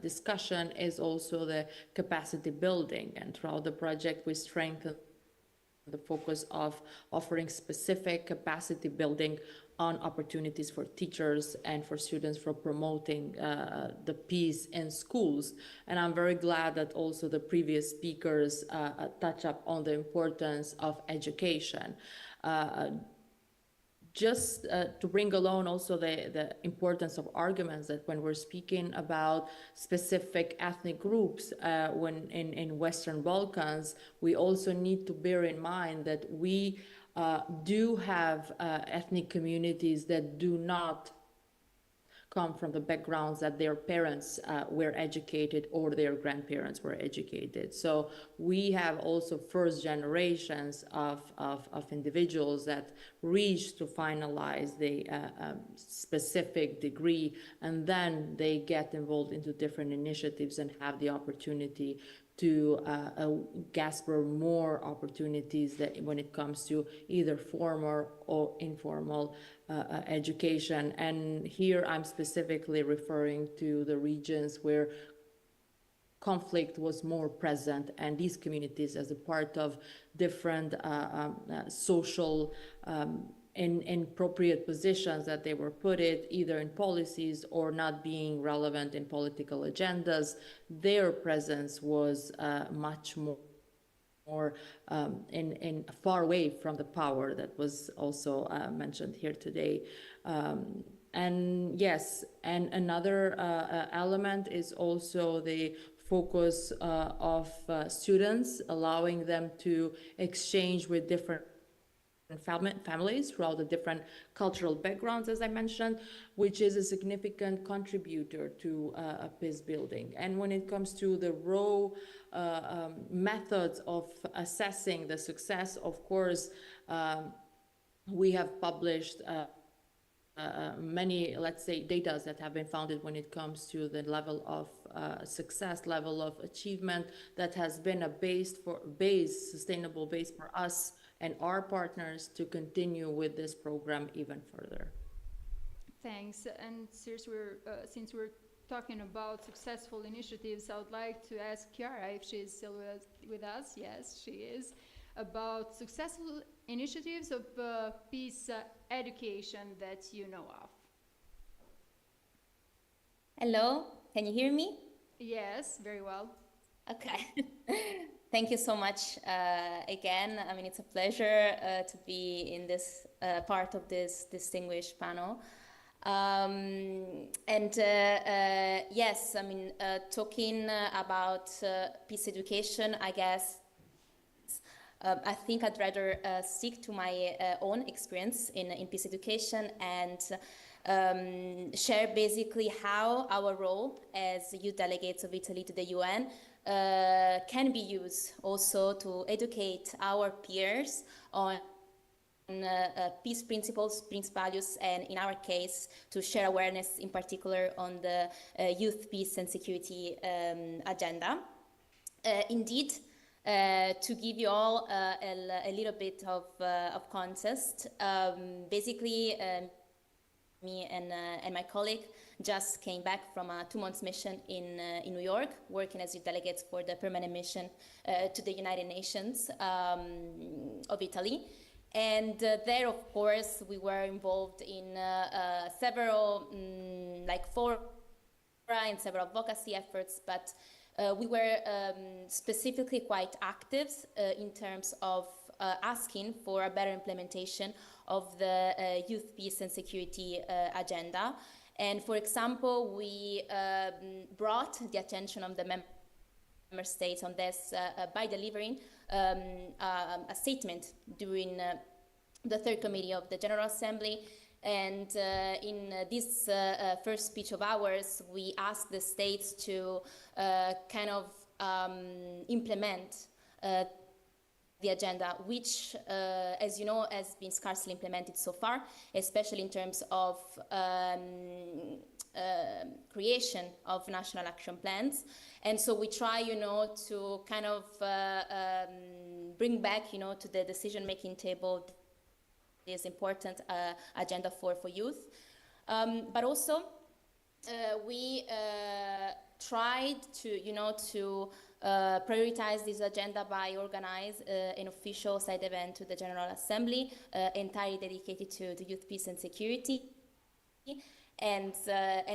discussion is also the capacity building. And throughout the project, we strengthen the focus of offering specific capacity building on opportunities for teachers and for students for promoting the peace in schools. And I'm very glad that also the previous speakers touch up on the importance of education. Just to bring along also the importance of arguments that when we're speaking about specific ethnic groups when in Western Balkans, we also need to bear in mind that we do have ethnic communities that do not come from the backgrounds that their parents were educated or their grandparents were educated. So we have also first generations of individuals that reach to finalize the specific degree, and then they get involved into different initiatives and have the opportunity to grasp more opportunities that when it comes to either formal or informal education. And here I'm specifically referring to the regions where conflict was more present, and these communities as a part of different social inappropriate positions that they were put in, either in policies or not being relevant in political agendas, their presence was much more in far away from the power that was also mentioned here today. And yes, and another element is also the focus of students, allowing them to exchange with different families throughout the different cultural backgrounds, as I mentioned, which is a significant contributor to peace building. And when it comes to the raw methods of assessing the success, of course, we have published many, let's say, data that have been founded when it comes to the level of success, level of achievement that has been a sustainable base for us and our partners to continue with this program even further. Thanks. And since we're talking about successful initiatives, I would like to ask Chiara if she's still with us. Yes, she is. About successful initiatives of peace education that you know of. Hello, can you hear me? Yes, very well. Okay. Thank you so much again. I mean, it's a pleasure to be in this part of this distinguished panel. Yes, I mean, talking about peace education, I guess, I think I'd rather stick to my own experience in peace education and share basically how our role as youth delegates of Italy to the UN can be used also to educate our peers on peace principles, peace values, and in our case, to share awareness in particular on the youth peace and security agenda. Indeed, to give you all a little bit of context, basically me and my colleague just came back from a 2 month mission in New York, working as youth delegates for the permanent mission to the United Nations of Italy. And there, of course, we were involved in several fora and several advocacy efforts, but we were specifically quite active in terms of asking for a better implementation of the youth peace and security agenda. And for example, we brought the attention of the member states on this by delivering a statement during the third committee of the General Assembly. And in this first speech of ours, we asked the states to implement the agenda, which, as you know, has been scarcely implemented so far, especially in terms of creation of national action plans. And so we try, to bring back, to the decision-making table this important agenda for youth. But also, we tried to prioritize this agenda by organize an official side event to the General Assembly entirely dedicated to youth peace and security. And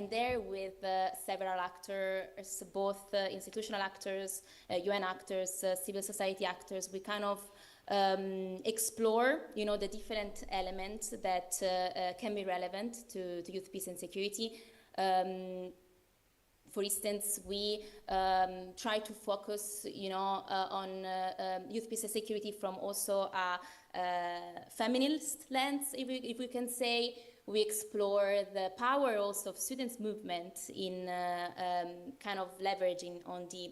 there with several actors, both institutional actors, UN actors, civil society actors, we explore, the different elements that can be relevant to youth peace and security. For instance, we try to focus, on youth peace and security from also a feminist lens, if we can say. We explore the power also of students' movement in leveraging on the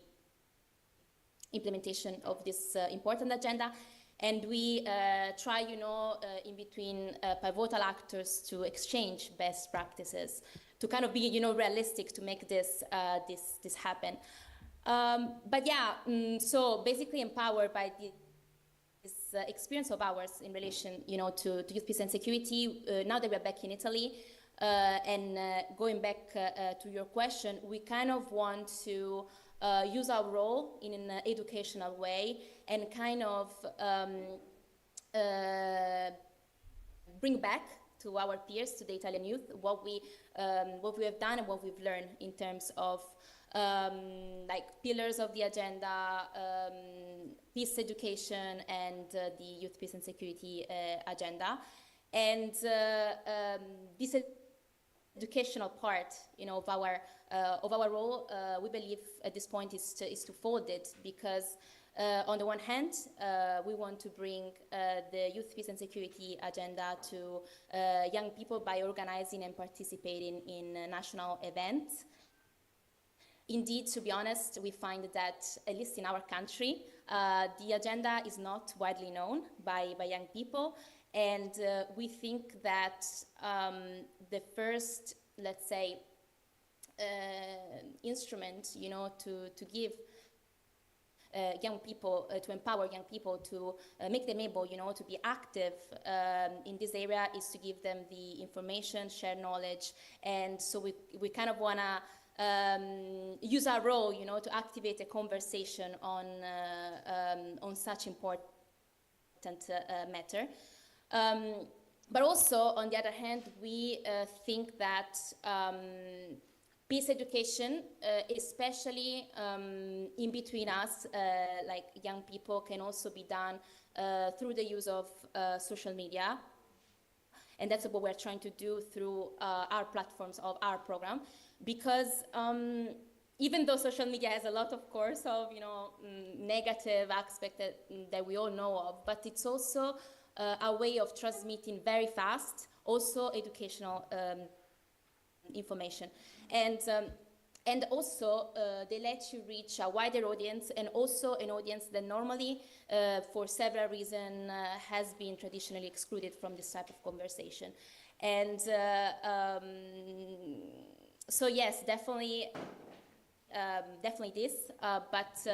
implementation of this important agenda. And we try, in between pivotal actors to exchange best practices, to be, realistic to make this happen. So basically empowered by this experience of ours in relation, to youth peace and security. Now that we're back in Italy, and going back to your question, we want to use our role in an educational way and bring back to our peers, to the Italian youth, what we have done and what we've learned in terms of pillars of the agenda, peace education, and the youth peace and security agenda. And this educational part, of our role, we believe at this point is to fold it, because on the one hand, we want to bring the youth peace and security agenda to young people by organizing and participating in national events. Indeed, to be honest, we find that, at least in our country, the agenda is not widely known by young people. And we think that the first, let's say, instrument, to give young people, to empower young people, to make them able, to be active in this area, is to give them the information, share knowledge. And so we want to use our role, to activate a conversation on such important matter. But also, on the other hand, we think that peace education, especially in between us, like young people, can also be done through the use of social media. And that's what we're trying to do through our platforms of our program. Because even though social media has a lot, of course, of negative aspect that we all know of, but it's also a way of transmitting very fast, also educational information, and also they let you reach a wider audience, and also an audience that normally, for several reasons, has been traditionally excluded from this type of conversation, and. So yes, definitely this. But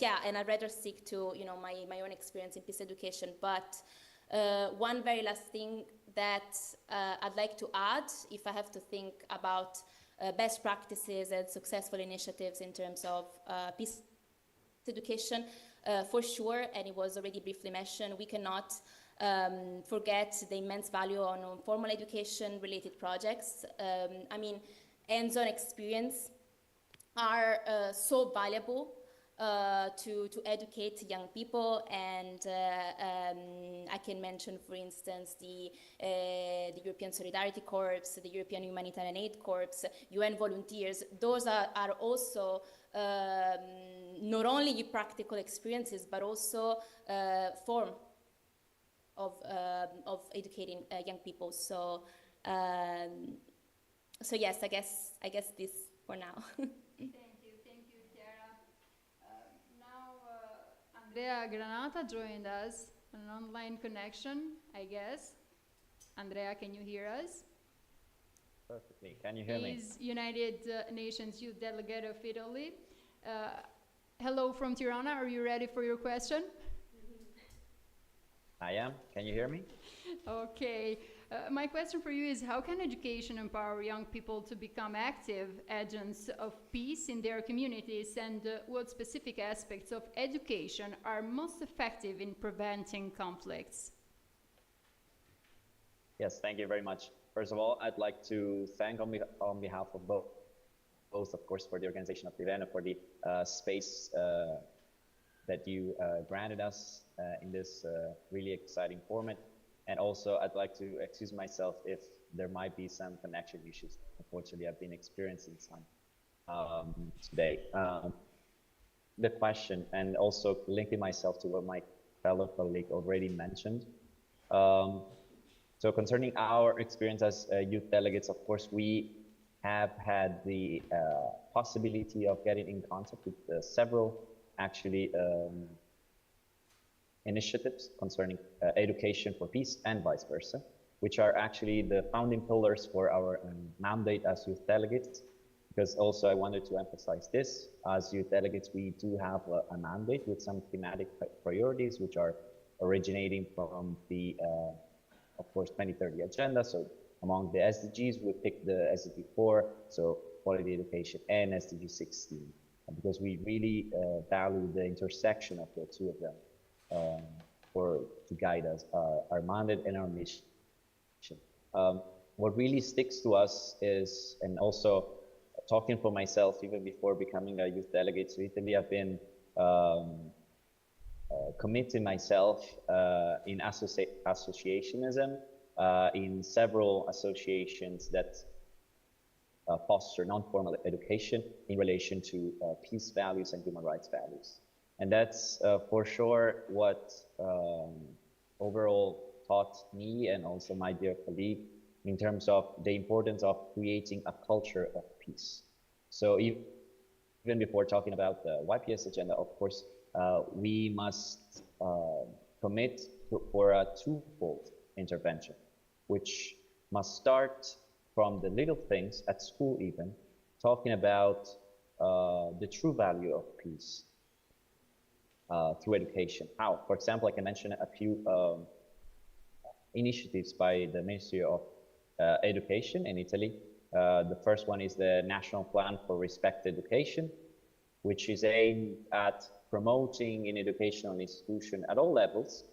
yeah, and I'd rather stick to my own experience in peace education. But one very last thing that I'd like to add, if I have to think about best practices and successful initiatives in terms of peace education, for sure, and it was already briefly mentioned, we cannot forget the immense value on formal education related projects. I mean, hands-on experience are so valuable to educate young people, and I can mention, for instance, the European Solidarity Corps, the European Humanitarian Aid Corps, UN volunteers. Those are also not only practical experiences, but also form of educating young people. So yes, I guess this for now. Thank you, Chiara. Now, Andrea Granata joined us on an online connection, I guess. Andrea, can you hear us? Perfectly. Can you hear me? He's United Nations Youth Delegate of Italy. Hello from Tirana. Are you ready for your question? I am. Can you hear me? Okay. My question for you is, how can education empower young people to become active agents of peace in their communities, and what specific aspects of education are most effective in preventing conflicts? Yes, thank you very much. First of all, I'd like to thank on behalf of both, of course, for the organization of the event and for the space that you granted us in this really exciting format. And also, I'd like to excuse myself if there might be some connection issues. Unfortunately, I've been experiencing some today. The question, and also linking myself to what my fellow colleague already mentioned. So concerning our experience as youth delegates, of course, we have had the possibility of getting in contact with several actually initiatives concerning education for peace and vice versa, which are actually the founding pillars for our mandate as youth delegates. Because also I wanted to emphasize this, as youth delegates, we do have a mandate with some thematic priorities, which are originating from the, of course, 2030 agenda. So among the SDGs, we picked the SDG 4, so quality education, and SDG 16, because we really value the intersection of the two of them to guide us, our mandate and our mission. What really sticks to us is, and also talking for myself, even before becoming a youth delegate to Italy, I've been committing myself in associationism, in several associations that foster non-formal education in relation to peace values and human rights values. And that's for sure what overall taught me and also my dear colleague in terms of the importance of creating a culture of peace. So even before talking about the YPS agenda, of course, we must commit for a twofold intervention, which must start from the little things at school even, talking about the true value of peace through education. How? For example, I can mention a few initiatives by the Ministry of Education in Italy. The first one is the National Plan for Respect Education, which is aimed at promoting in educational institution at all levels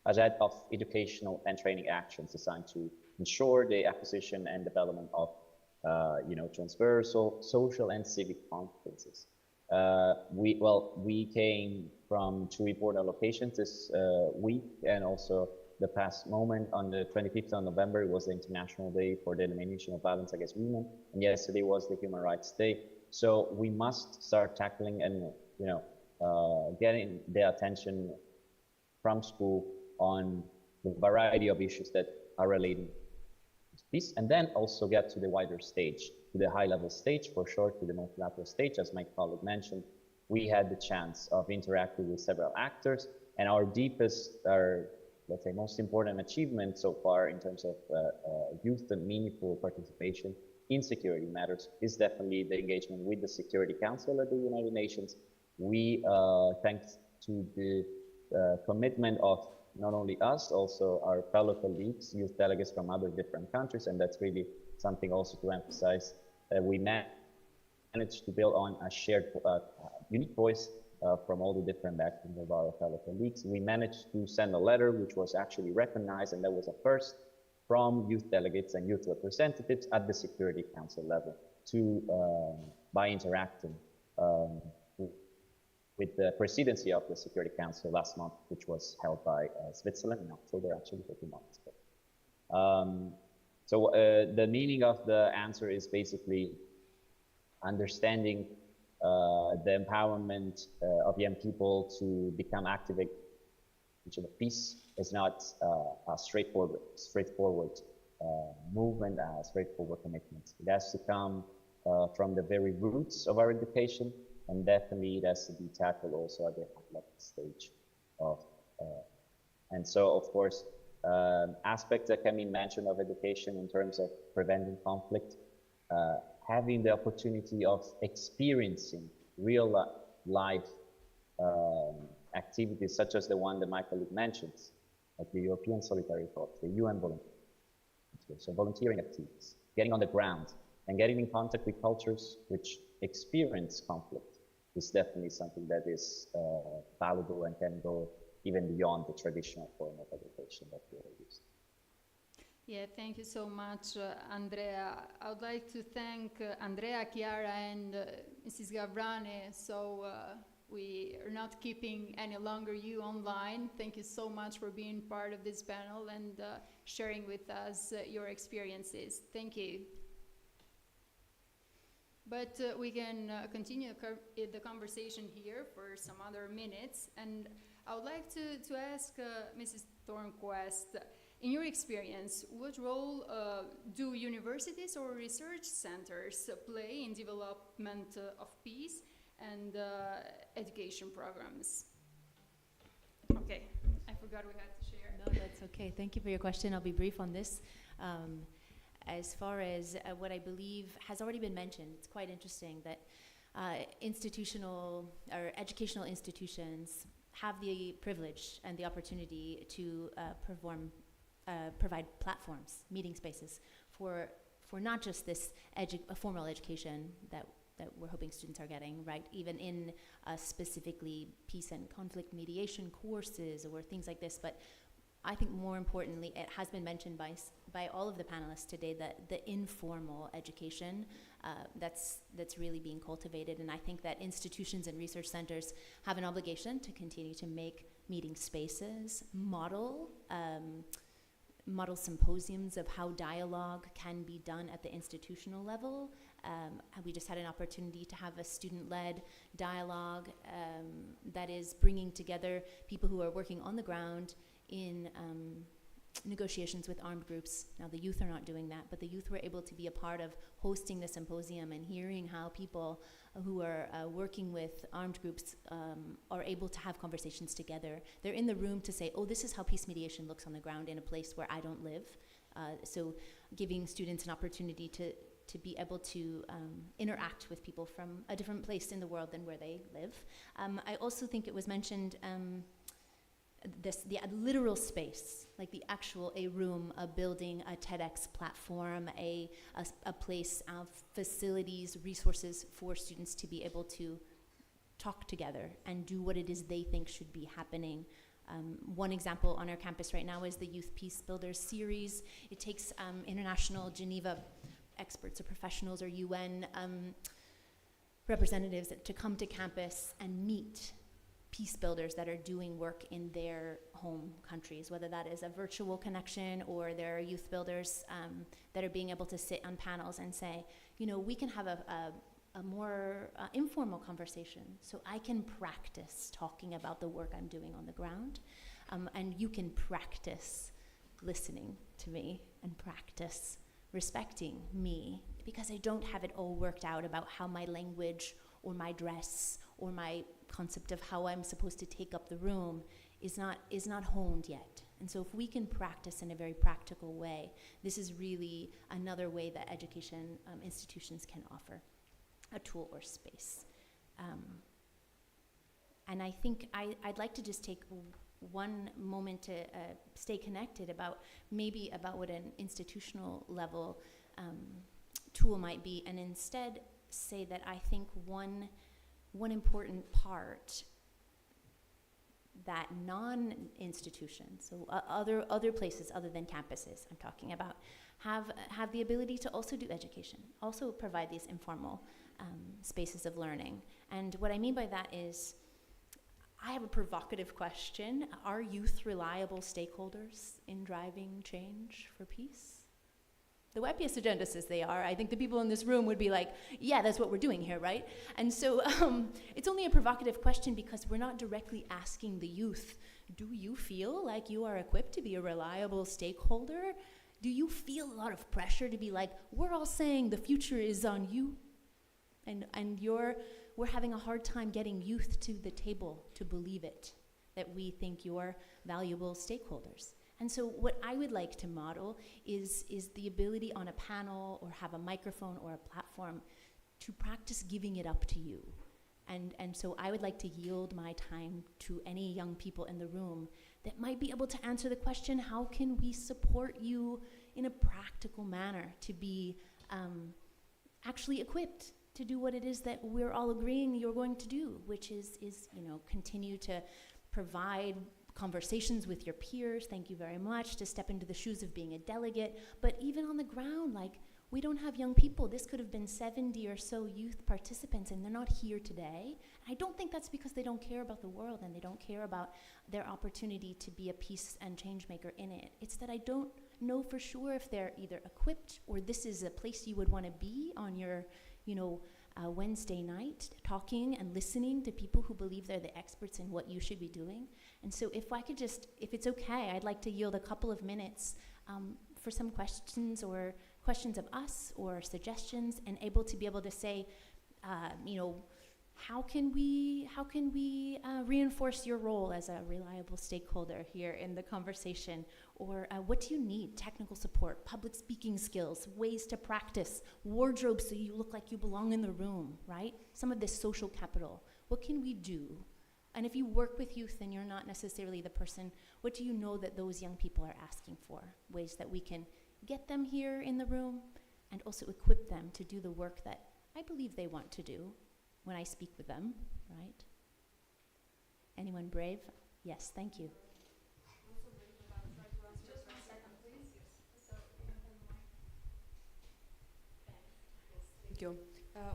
a set of educational and training actions designed to ensure the acquisition and development of transversal social and civic competencies. We came from two important locations this week, and also the past moment on the 25th of November was the International Day for the Elimination of Violence Against Women, and yesterday was the Human Rights Day. So we must start tackling and getting the attention from school on the variety of issues that are related to peace, and then also get to the wider stage, to the high-level stage, for sure, to the multilateral stage. As my colleague mentioned, we had the chance of interacting with several actors, and our let's say, most important achievement so far in terms of youth and meaningful participation in security matters is definitely the engagement with the Security Council of the United Nations. We, thanks to the commitment of not only us, also our fellow colleagues, youth delegates from other different countries, and that's really something also to emphasize. We managed to build on a shared, unique voice from all the different backgrounds of our fellow colleagues. We managed to send a letter which was actually recognized, and that was a first from youth delegates and youth representatives at the Security Council level to by interacting with the presidency of the Security Council last month, which was held by Switzerland in October, actually, 13 months ago. The meaning of the answer is basically understanding the empowerment of young people to become active agents of peace is not a straightforward movement, a straightforward commitment. It has to come from the very roots of our education, and definitely it has to be tackled also at the level stage of, and so of course, aspects that can be mentioned of education in terms of preventing conflict, having the opportunity of experiencing real life activities such as the one that my colleague mentions, like the European Solitary Corps, the UN volunteers, so volunteering activities, getting on the ground and getting in contact with cultures which experience conflict is definitely something that is valuable and can go even beyond the traditional form of education that we are used. Yeah, thank you so much, Andrea. I would like to thank Andrea, Chiara, and Mrs. Gavrane. So we are not keeping any longer you online. Thank you so much for being part of this panel and sharing with us your experiences. Thank you. But we can continue the conversation here for some other minutes. And I would like to ask Mrs. Thornquist, in your experience, what role do universities or research centers play in development of peace and education programs? Okay, I forgot we had to share. No, that's okay. Thank you for your question. I'll be brief on this. As far as what I believe has already been mentioned, it's quite interesting that institutional or educational institutions have the privilege and the opportunity to provide platforms, meeting spaces for not just this formal education that we're hoping students are getting, right? Even in specifically peace and conflict mediation courses or things like this. But I think more importantly, it has been mentioned by all of the panelists today that the informal education that's really being cultivated. And I think that institutions and research centers have an obligation to continue to make meeting spaces, model symposiums of how dialogue can be done at the institutional level. We just had an opportunity to have a student-led dialogue that is bringing together people who are working on the ground in negotiations with armed groups. Now the youth are not doing that, but the youth were able to be a part of hosting the symposium and hearing how people who are working with armed groups are able to have conversations together. They're in the room to say, oh, this is how peace mediation looks on the ground in a place where I don't live. So giving students an opportunity to be able to interact with people from a different place in the world than where they live. I also think it was mentioned the literal space, like the actual a room, a building, a TEDx platform, a place of facilities, resources for students to be able to talk together and do what it is they think should be happening. One example on our campus right now is the Youth Peace Builders series. It takes international Geneva experts or professionals or UN representatives to come to campus and meet peace builders that are doing work in their home countries, whether that is a virtual connection or there are youth builders that are being able to sit on panels and say, you know, we can have a more informal conversation. So I can practice talking about the work I'm doing on the ground, and you can practice listening to me and practice respecting me, because I don't have it all worked out about how my language or my dress or my concept of how I'm supposed to take up the room is not honed yet. And so if we can practice in a very practical way, this is really another way that education institutions can offer a tool or space. And I think I'd like to just take one moment to stay connected about what an institutional level tool might be, and instead say that I think one important part that non-institutions, so other places other than campuses I'm talking about, have the ability to also do education, also provide these informal spaces of learning. And what I mean by that is, I have a provocative question. Are youth reliable stakeholders in driving change for peace? The WebPS agenda says they are. I think the people in this room would be like, yeah, that's what we're doing here, right? And so it's only a provocative question because we're not directly asking the youth, do you feel like you are equipped to be a reliable stakeholder? Do you feel a lot of pressure to be like, we're all saying the future is on you? And we're having a hard time getting youth to the table to believe it, that we think you're valuable stakeholders. And so what I would like to model is the ability on a panel or have a microphone or a platform to practice giving it up to you. And so I would like to yield my time to any young people in the room that might be able to answer the question, how can we support you in a practical manner to be actually equipped to do what it is that we're all agreeing you're going to do, which is continue to provide conversations with your peers, thank you very much, to step into the shoes of being a delegate, but even on the ground, like, we don't have young people. This could have been 70 or so youth participants, and they're not here today. And I don't think that's because they don't care about the world and they don't care about their opportunity to be a peace and change maker in it. It's that I don't know for sure if they're either equipped or this is a place you would want to be on your, Wednesday night, talking and listening to people who believe they're the experts in what you should be doing. And so if it's okay, I'd like to yield a couple of minutes for some questions of us or suggestions, and be able to say, how can we reinforce your role as a reliable stakeholder here in the conversation? Or what do you need? Technical support, public speaking skills, ways to practice, wardrobe so you look like you belong in the room, right? Some of this social capital. What can we do? And if you work with youth and you're not necessarily the person, what do you know that those young people are asking for? Ways that we can get them here in the room and also equip them to do the work that I believe they want to do when I speak with them, right? Anyone brave? Yes, thank you. Thank you.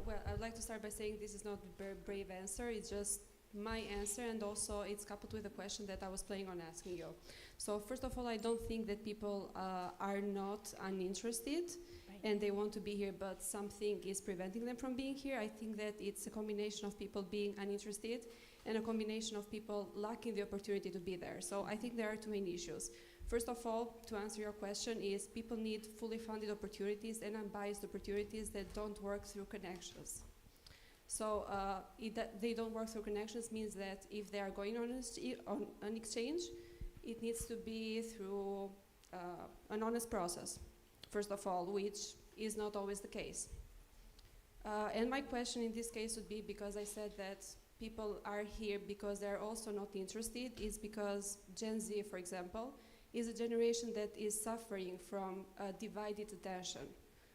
Well, I'd like to start by saying this is not a very brave answer. It's just my answer, and also it's coupled with a question that I was planning on asking you. So first of all, I don't think that people are not uninterested, right, and they want to be here, but something is preventing them from being here. I think that it's a combination of people being uninterested and a combination of people lacking the opportunity to be there. So I think there are two main issues. First of all, to answer your question, is people need fully funded opportunities and unbiased opportunities that don't work through connections. So they don't work through connections means that if they are going on an exchange, it needs to be through an honest process, first of all, which is not always the case. And my question in this case would be, because I said that people are here because they're also not interested, is because Gen Z, for example, is a generation that is suffering from divided attention.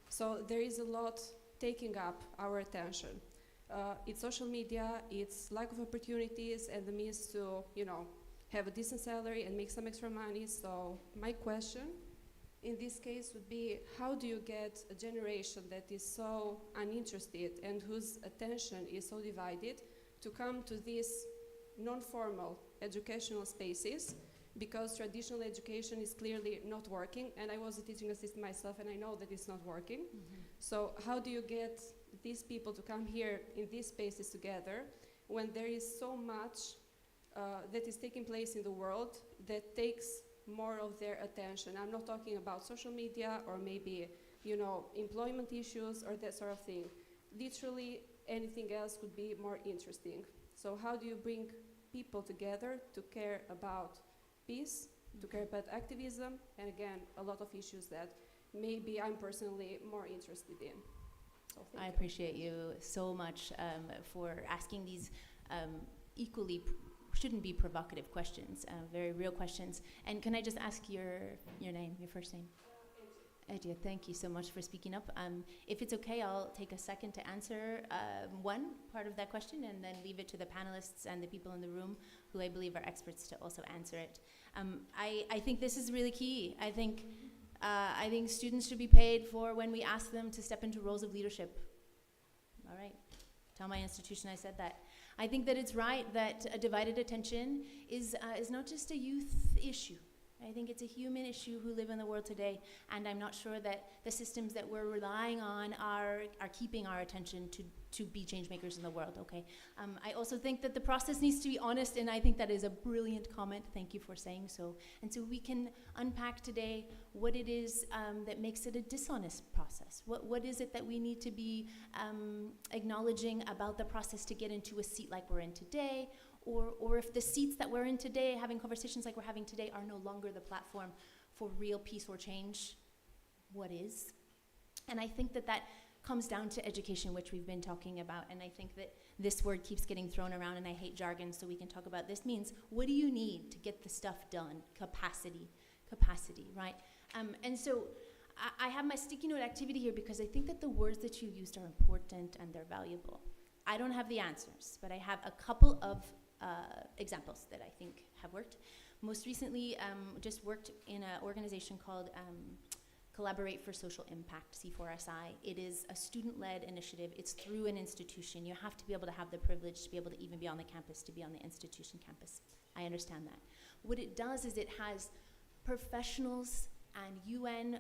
So there is a lot taking up our attention. It's social media, it's lack of opportunities and the means to, have a decent salary and make some extra money. So my question in this case would be, how do you get a generation that is so uninterested and whose attention is so divided to come to these non-formal educational spaces, because traditional education is clearly not working, and I was a teaching assistant myself and I know that it's not working. Mm-hmm. So how do you get these people to come here in these spaces together when there is so much that is taking place in the world that takes more of their attention? I'm not talking about social media or maybe, employment issues or that sort of thing. Literally anything else would be more interesting. So how do you bring people together to care about peace, to care about activism, and again, a lot of issues that maybe I'm personally more interested in? So I appreciate you so much for asking these equally shouldn't be provocative questions, very real questions. And can I just ask your name, your first name? Edja, thank you so much for speaking up. If it's okay, I'll take a second to answer one part of that question and then leave it to the panelists and the people in the room who I believe are experts to also answer it. I think this is really key. I think students should be paid for when we ask them to step into roles of leadership. All right, tell my institution I said that. I think that it's right that a divided attention is not just a youth issue. I think it's a human issue who live in the world today, and I'm not sure that the systems that we're relying on are keeping our attention to be change makers in the world, okay? I also think that the process needs to be honest, and I think that is a brilliant comment. Thank you for saying so. And so we can unpack today what it is that makes it a dishonest process. What is it that we need to be acknowledging about the process to get into a seat like we're in today? Or if the seats that we're in today, having conversations like we're having today, are no longer the platform for real peace or change, what is? And I think that comes down to education, which we've been talking about, and I think that this word keeps getting thrown around, and I hate jargon, so we can talk about this means, what do you need to get the stuff done? Capacity, right? And so I have my sticky note activity here because I think that the words that you used are important and they're valuable. I don't have the answers, but I have a couple of examples that I think have worked. Most recently, just worked in an organization called Collaborate for Social Impact, C4SI. It is a student-led initiative. It's through an institution. You have to be able to have the privilege to be able to even be on the campus, to be on the institution campus. I understand that. What it does is it has professionals and UN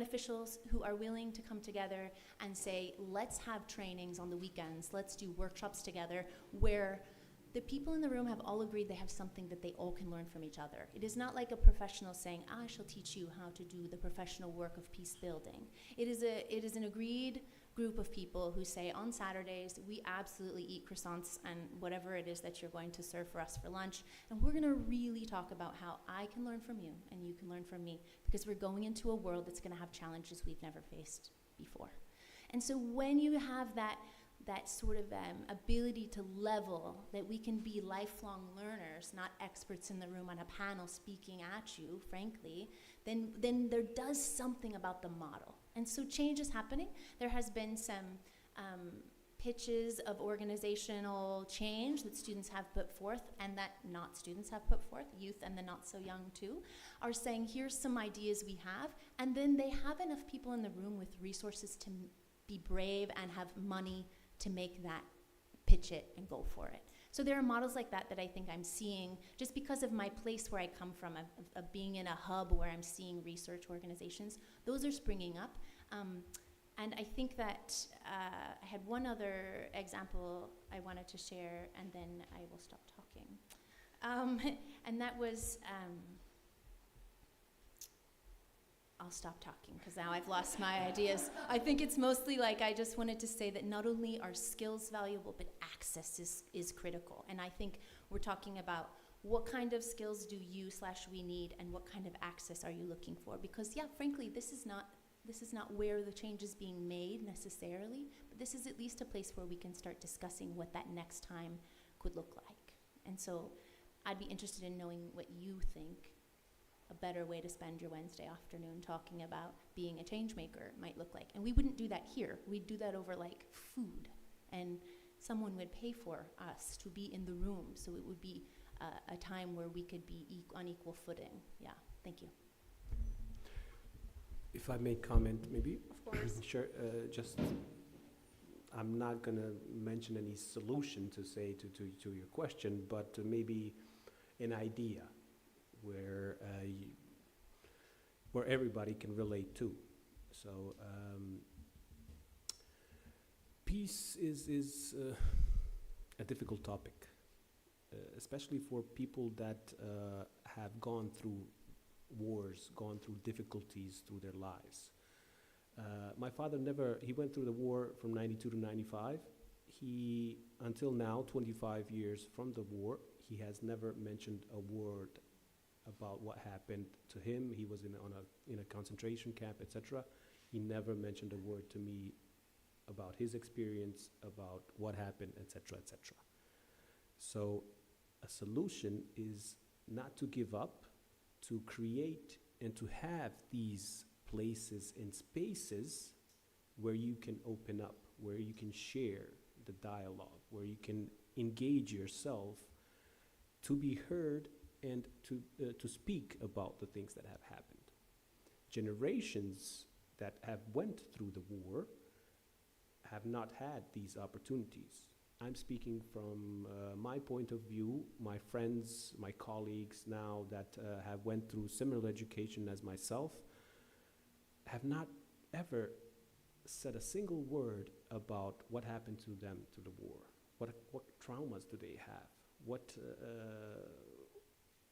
officials who are willing to come together and say, let's have trainings on the weekends, let's do workshops together, where the people in the room have all agreed they have something that they all can learn from each other. It is not like a professional saying, I shall teach you how to do the professional work of peace building. It is an agreed group of people who say, on Saturdays, we absolutely eat croissants and whatever it is that you're going to serve for us for lunch, and we're gonna really talk about how I can learn from you and you can learn from me, because we're going into a world that's gonna have challenges we've never faced before. And so when you have that sort of ability to level, that we can be lifelong learners, not experts in the room on a panel speaking at you, frankly, then there does something about the model. And so change is happening. There has been some pitches of organizational change that students have put forth and that not students have put forth, youth and the not so young too, are saying, here's some ideas we have, and then they have enough people in the room with resources to be brave and have money to make that, pitch it and go for it. So there are models like that I think I'm seeing just because of my place where I come from, of being in a hub where I'm seeing research organizations. Those are springing up. And I think that I had one other example I wanted to share, and then I will stop talking. And that was, I'll stop talking because now I've lost my ideas. I think it's mostly like I just wanted to say that not only are skills valuable, but access is critical. And I think we're talking about what kind of skills do you/we need, and what kind of access are you looking for? Because yeah, frankly, this is not where the change is being made necessarily, but this is at least a place where we can start discussing what that next time could look like. And so I'd be interested in knowing what you think a better way to spend your Wednesday afternoon talking about being a change maker might look like. And we wouldn't do that here. We'd do that over like food, and someone would pay for us to be in the room, so it would be a time where we could be on equal footing. Yeah, thank you. If I may comment, maybe? Of course. Sure. I'm not going to mention any solution to say to your question, but maybe an idea where everybody can relate to. So peace is a difficult topic, especially for people that have gone through wars, gone through difficulties through their lives. My father he went through the war from 92 to 95. He, until now, 25 years from the war, he has never mentioned a word about what happened to him. He was in a concentration camp, etc. He never mentioned a word to me about his experience, about what happened, etc., etc. So a solution is not to give up, to create and to have these places and spaces where you can open up, where you can share the dialogue, where you can engage yourself to be heard and to speak about the things that have happened. Generations that have went through the war have not had these opportunities. I'm speaking from my point of view. My friends, my colleagues now that have went through similar education as myself have not ever said a single word about what happened to them through the war. What traumas do they have?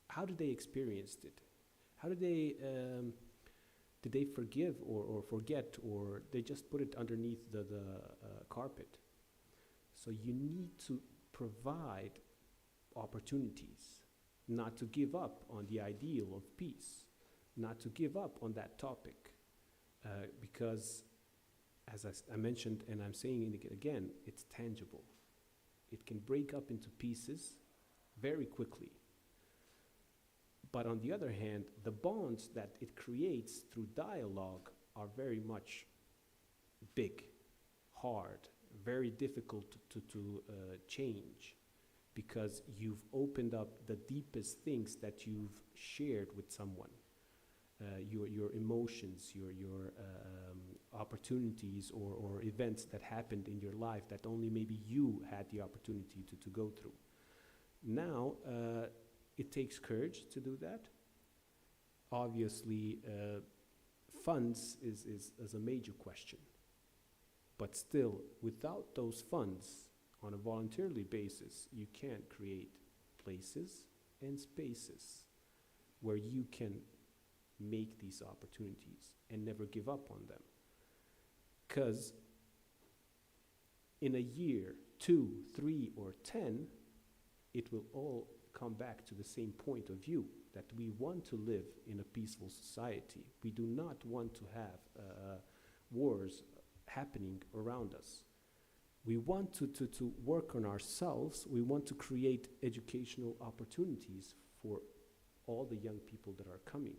How did they experience it? How did they forgive or forget, or they just put it underneath the carpet? So you need to provide opportunities, not to give up on the ideal of peace, not to give up on that topic, because as I mentioned, and I'm saying it again, it's tangible. It can break up into pieces very quickly. But on the other hand, the bonds that it creates through dialogue are very much big, hard, very difficult to change, because you've opened up the deepest things that you've shared with someone. Your emotions, your opportunities or events that happened in your life that only maybe you had the opportunity to go through. Now, it takes courage to do that. Obviously, funds is a major question. But still, without those funds, on a voluntarily basis, you can't create places and spaces where you can make these opportunities and never give up on them. Because in a year, 2, 3, or 10, it will all come back to the same point of view, that we want to live in a peaceful society. We do not want to have wars happening around us. We want to work on ourselves. We want to create educational opportunities for all the young people that are coming.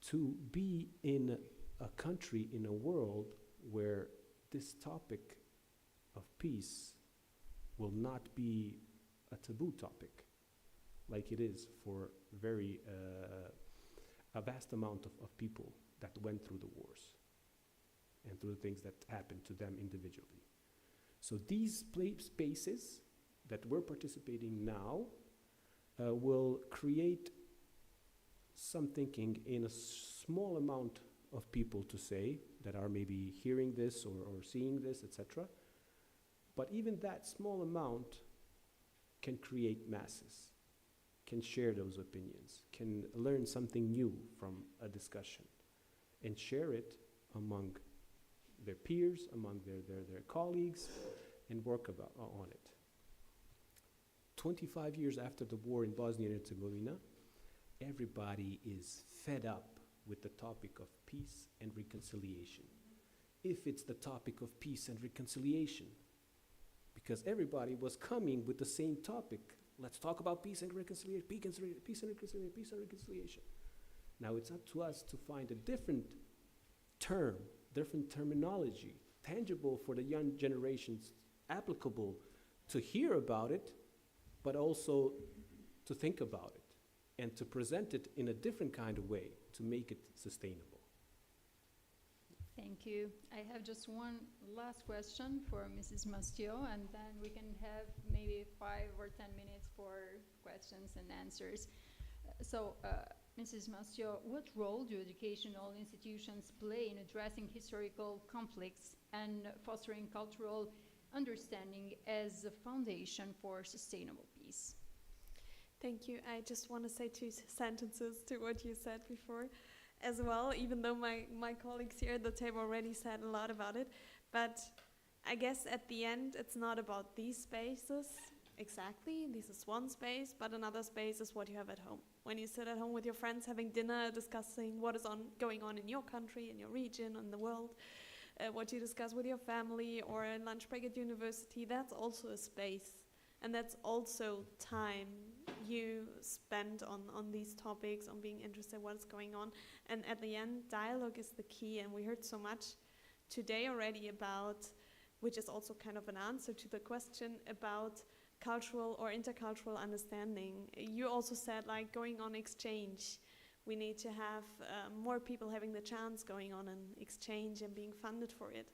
To be in a country, in a world where this topic of peace will not be a taboo topic, like it is for a vast amount of people that went through the wars and through the things that happened to them individually. So these spaces that we're participating now will create some thinking in a small amount of people, to say, that are maybe hearing this or seeing this, etc. But even that small amount can create masses, can share those opinions, can learn something new from a discussion, and share it among their peers, among their colleagues, and work on it. 25 years after the war in Bosnia and Herzegovina, everybody is fed up with the topic of peace and reconciliation. If it's the topic of peace and reconciliation, because everybody was coming with the same topic. Let's talk about peace and reconciliation, peace and reconciliation. Now it's up to us to find a different term, different terminology, tangible for the young generations, applicable to hear about it, but also to think about it and to present it in a different kind of way to make it sustainable. Thank you. I have just one last question for Mrs. Mastio, and then we can have maybe 5 or 10 minutes for questions and answers. Mrs. Mastio, what role do educational institutions play in addressing historical conflicts and fostering cultural understanding as a foundation for sustainable peace? Thank you. I just want to say 2 sentences to what you said before as well, even though my colleagues here at the table already said a lot about it. But I guess at the end, it's not about these spaces exactly. This is one space, but another space is what you have at home. When you sit at home with your friends having dinner, discussing what is going on in your country, in your region, in the world, what you discuss with your family, or a lunch break at university, that's also a space And that's also time you spend on these topics, on being interested in what's going on. And at the end, dialogue is the key. And we heard so much today already about, which is also kind of an answer to the question about cultural or intercultural understanding. You also said, like, going on exchange. We need to have more people having the chance going on an exchange and being funded for it.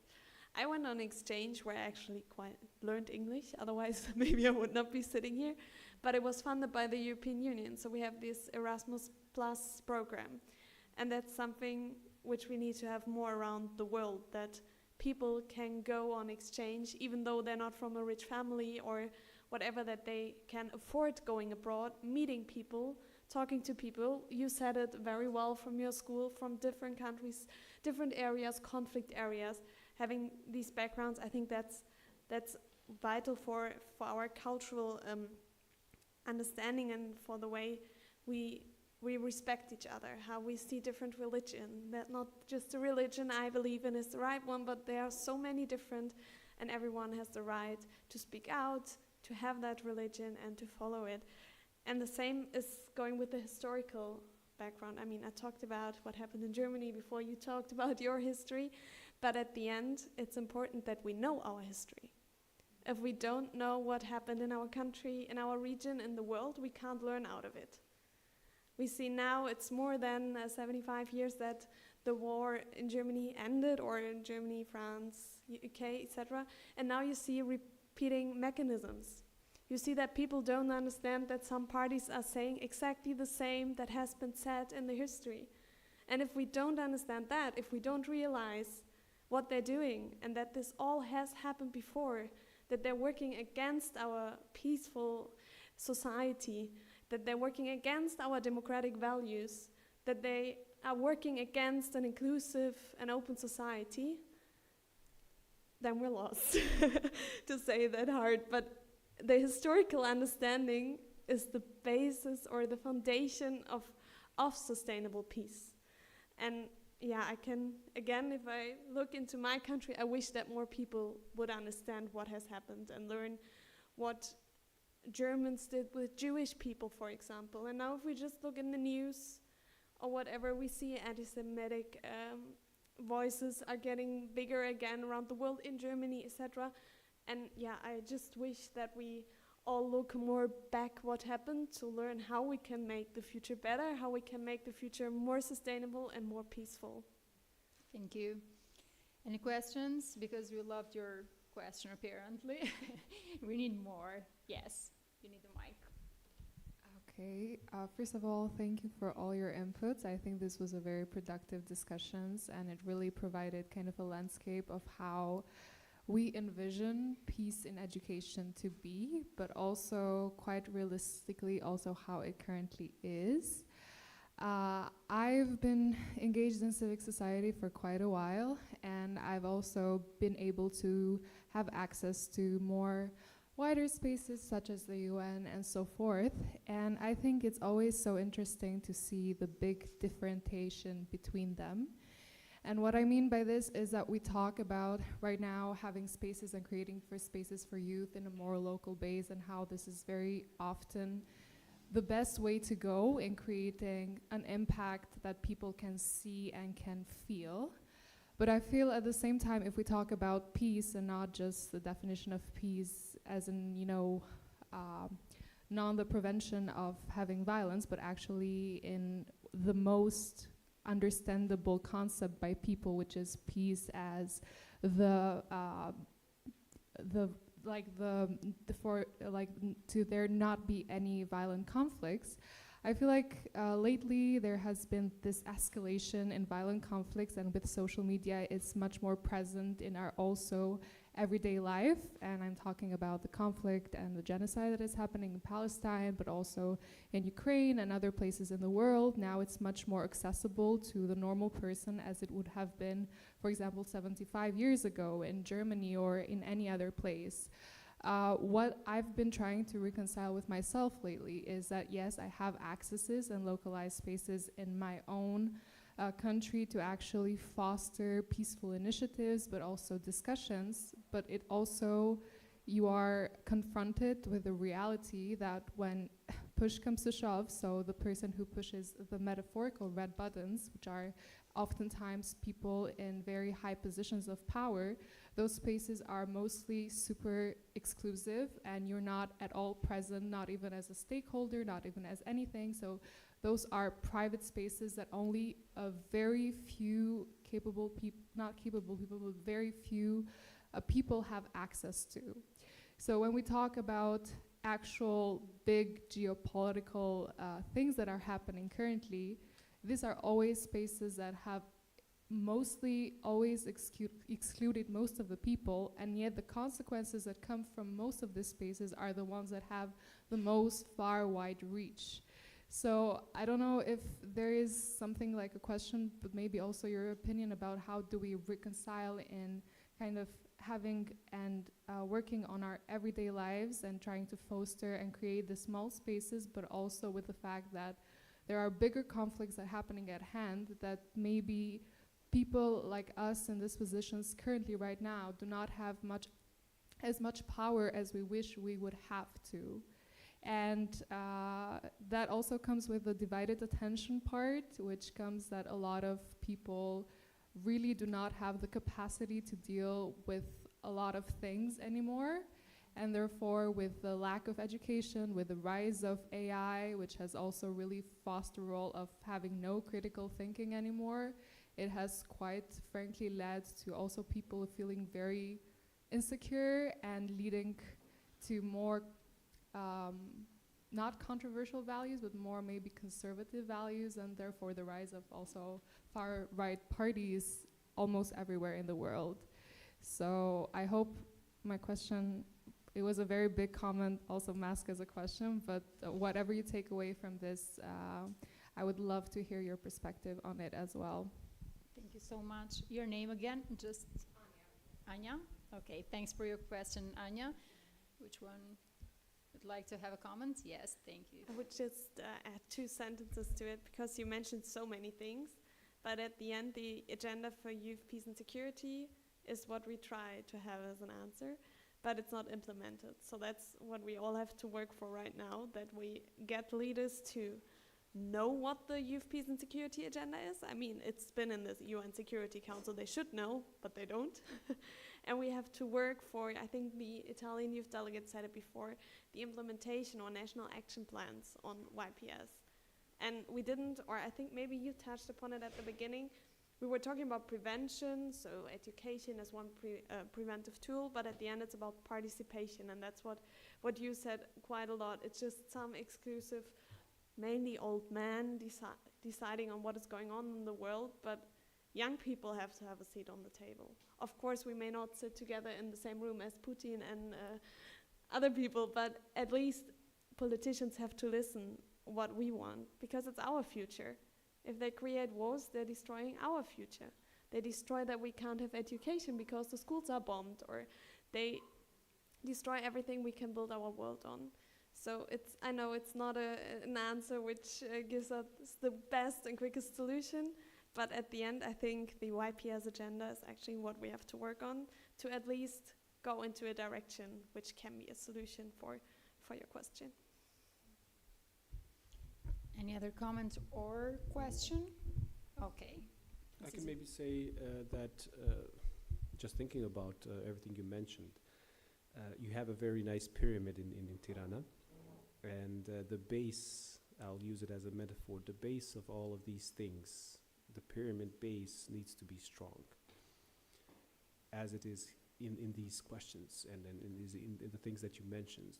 I went on exchange where I actually quite learned English, otherwise maybe I would not be sitting here. But it was funded by the European Union, so we have this Erasmus Plus program. And that's something which we need to have more around the world, that people can go on exchange, even though they're not from a rich family or whatever, that they can afford going abroad, meeting people, talking to people. You said it very well from your school, from different countries, different areas, conflict areas. Having these backgrounds, I think that's vital for our cultural understanding and for the way we respect each other, how we see different religion. That not just the religion I believe in is the right one, but there are so many different, and everyone has the right to speak out, to have that religion and to follow it. And the same is going with the historical background. I mean, I talked about what happened in Germany before you talked about your history, but at the end, it's important that we know our history. If we don't know what happened in our country, in our region, in the world, we can't learn out of it. We see now it's more than 75 years that the war in Germany ended, or in Germany, France, UK, etc. And now you see repeating mechanisms. You see that people don't understand that some parties are saying exactly the same that has been said in the history. And if we don't understand that, if we don't realize what they're doing and that this all has happened before, that they're working against our peaceful society, that they're working against our democratic values, that they are working against an inclusive and open society, then we're lost, to say that hard. But the historical understanding is the basis or the foundation of sustainable peace. And yeah, I can, again, if I look into my country, I wish that more people would understand what has happened and learn what Germans did with Jewish people, for example. And now if we just look in the news or whatever, we see anti-Semitic voices are getting bigger again around the world, in Germany, etc. And yeah, I just wish that we all look more back what happened to learn how we can make the future better, how we can make the future more sustainable and more peaceful. Thank you. Any questions? Because we loved your question, apparently. We need more. Yes, you need the mic. Okay, first of all, thank you for all your inputs. I think this was a very productive discussions, and it really provided kind of a landscape of how we envision peace in education to be, but also quite realistically also how it currently is. I've been engaged in civic society for quite a while, and I've also been able to have access to more wider spaces such as the UN and so forth. And I think it's always so interesting to see the big differentiation between them. And what I mean by this is that we talk about right now having spaces and creating spaces for youth in a more local base, and how this is very often the best way to go in creating an impact that people can see and can feel. But I feel at the same time, if we talk about peace and not just the definition of peace as in, not the prevention of having violence, but actually in the most understandable concept by people, which is peace as to there not be any violent conflicts. I feel like lately there has been this escalation in violent conflicts, and with social media it's much more present in our also everyday life. And I'm talking about the conflict and the genocide that is happening in Palestine, but also in Ukraine and other places in the world. Now it's much more accessible to the normal person as it would have been, for example, 75 years ago in Germany or in any other place. What I've been trying to reconcile with myself lately is that, yes, I have accesses and localized spaces in my own country to actually foster peaceful initiatives, but also discussions. But it also you are confronted with the reality that when push comes to shove, so the person who pushes the metaphorical red buttons, which are oftentimes people in very high positions of power, those spaces are mostly super exclusive and you're not at all present, not even as a stakeholder, not even as anything. So those are private spaces that only a very few capable people, not capable people, but very few people have access to. So when we talk about actual big geopolitical things that are happening currently, these are always spaces that have mostly always excluded most of the people, and yet the consequences that come from most of these spaces are the ones that have the most far-wide reach. So I don't know if there is something like a question, but maybe also your opinion about how do we reconcile in kind of having and working on our everyday lives and trying to foster and create the small spaces, but also with the fact that there are bigger conflicts that are happening at hand that maybe people like us in these positions currently right now do not have as much power as we wish we would have to. And that also comes with the divided attention part, which comes that a lot of people really do not have the capacity to deal with a lot of things anymore. And therefore, with the lack of education, with the rise of AI, which has also really fostered a role of having no critical thinking anymore, it has quite frankly led to also people feeling very insecure and leading to more not controversial values, but more maybe conservative values, and therefore the rise of also far-right parties almost everywhere in the world. So I hope my question, it was a very big comment, also masked as a question, but whatever you take away from this, I would love to hear your perspective on it as well. Thank you so much. Your name again? Just Anya. Anya? Okay, thanks for your question, Anya. Which one would like to have a comment? Yes, thank you. I would just add 2 sentences to it because you mentioned so many things. But at the end, the agenda for youth, peace and security is what we try to have as an answer, but it's not implemented. So that's what we all have to work for right now, that we get leaders to know what the youth, peace and security agenda is. I mean, it's been in the UN Security Council. They should know, but they don't. And we have to work for, I think the Italian youth delegate said it before, the implementation or national action plans on YPS. And we didn't, or I think maybe you touched upon it at the beginning, we were talking about prevention, so education as one preventive tool, but at the end it's about participation, and that's what you said quite a lot. It's just some exclusive, mainly old men deciding on what is going on in the world, but young people have to have a seat on the table. Of course, we may not sit together in the same room as Putin and other people, but at least politicians have to listen what we want, because it's our future. If they create wars, they're destroying our future. They destroy that we can't have education because the schools are bombed, or they destroy everything we can build our world on. So I know it's not an answer which gives us the best and quickest solution, but at the end, I think the YPS agenda is actually what we have to work on to at least go into a direction which can be a solution for your question. Any other comments or question? Okay. I can maybe say that just thinking about everything you mentioned, you have a very nice pyramid in Tirana, and the base, I'll use it as a metaphor, the base of all of these things, the pyramid base needs to be strong, as it is in these questions and in the things that you mentioned.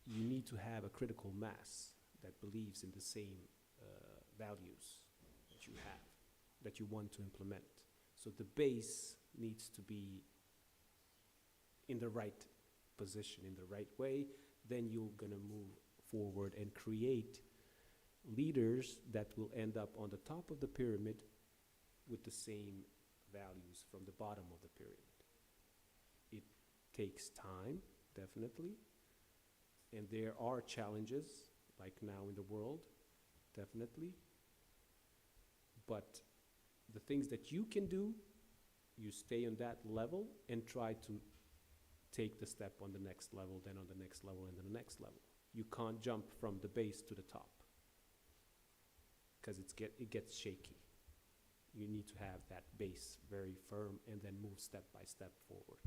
You need to have a critical mass that believes in the same values that you have, that you want to implement. So the base needs to be in the right position, in the right way. Then you're gonna move forward and create leaders that will end up on the top of the pyramid with the same values from the bottom of the pyramid. It takes time, definitely, and there are challenges, like now in the world, definitely. But the things that you can do, you stay on that level and try to take the step on the next level, then on the next level, and then the next level. You can't jump from the base to the top because it gets shaky. You need to have that base very firm and then move step by step forward.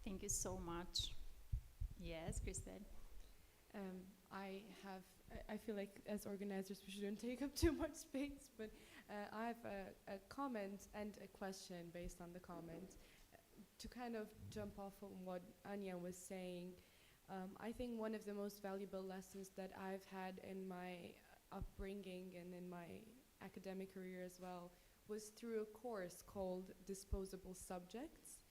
Thank you so much. Yes, Kristen. I feel like as organizers we shouldn't take up too much space, but I have a comment and a question based on the comment. To kind of jump off on what Anya was saying, I think one of the most valuable lessons that I've had in my upbringing and in my academic career as well was through a course called Disposable Subjects.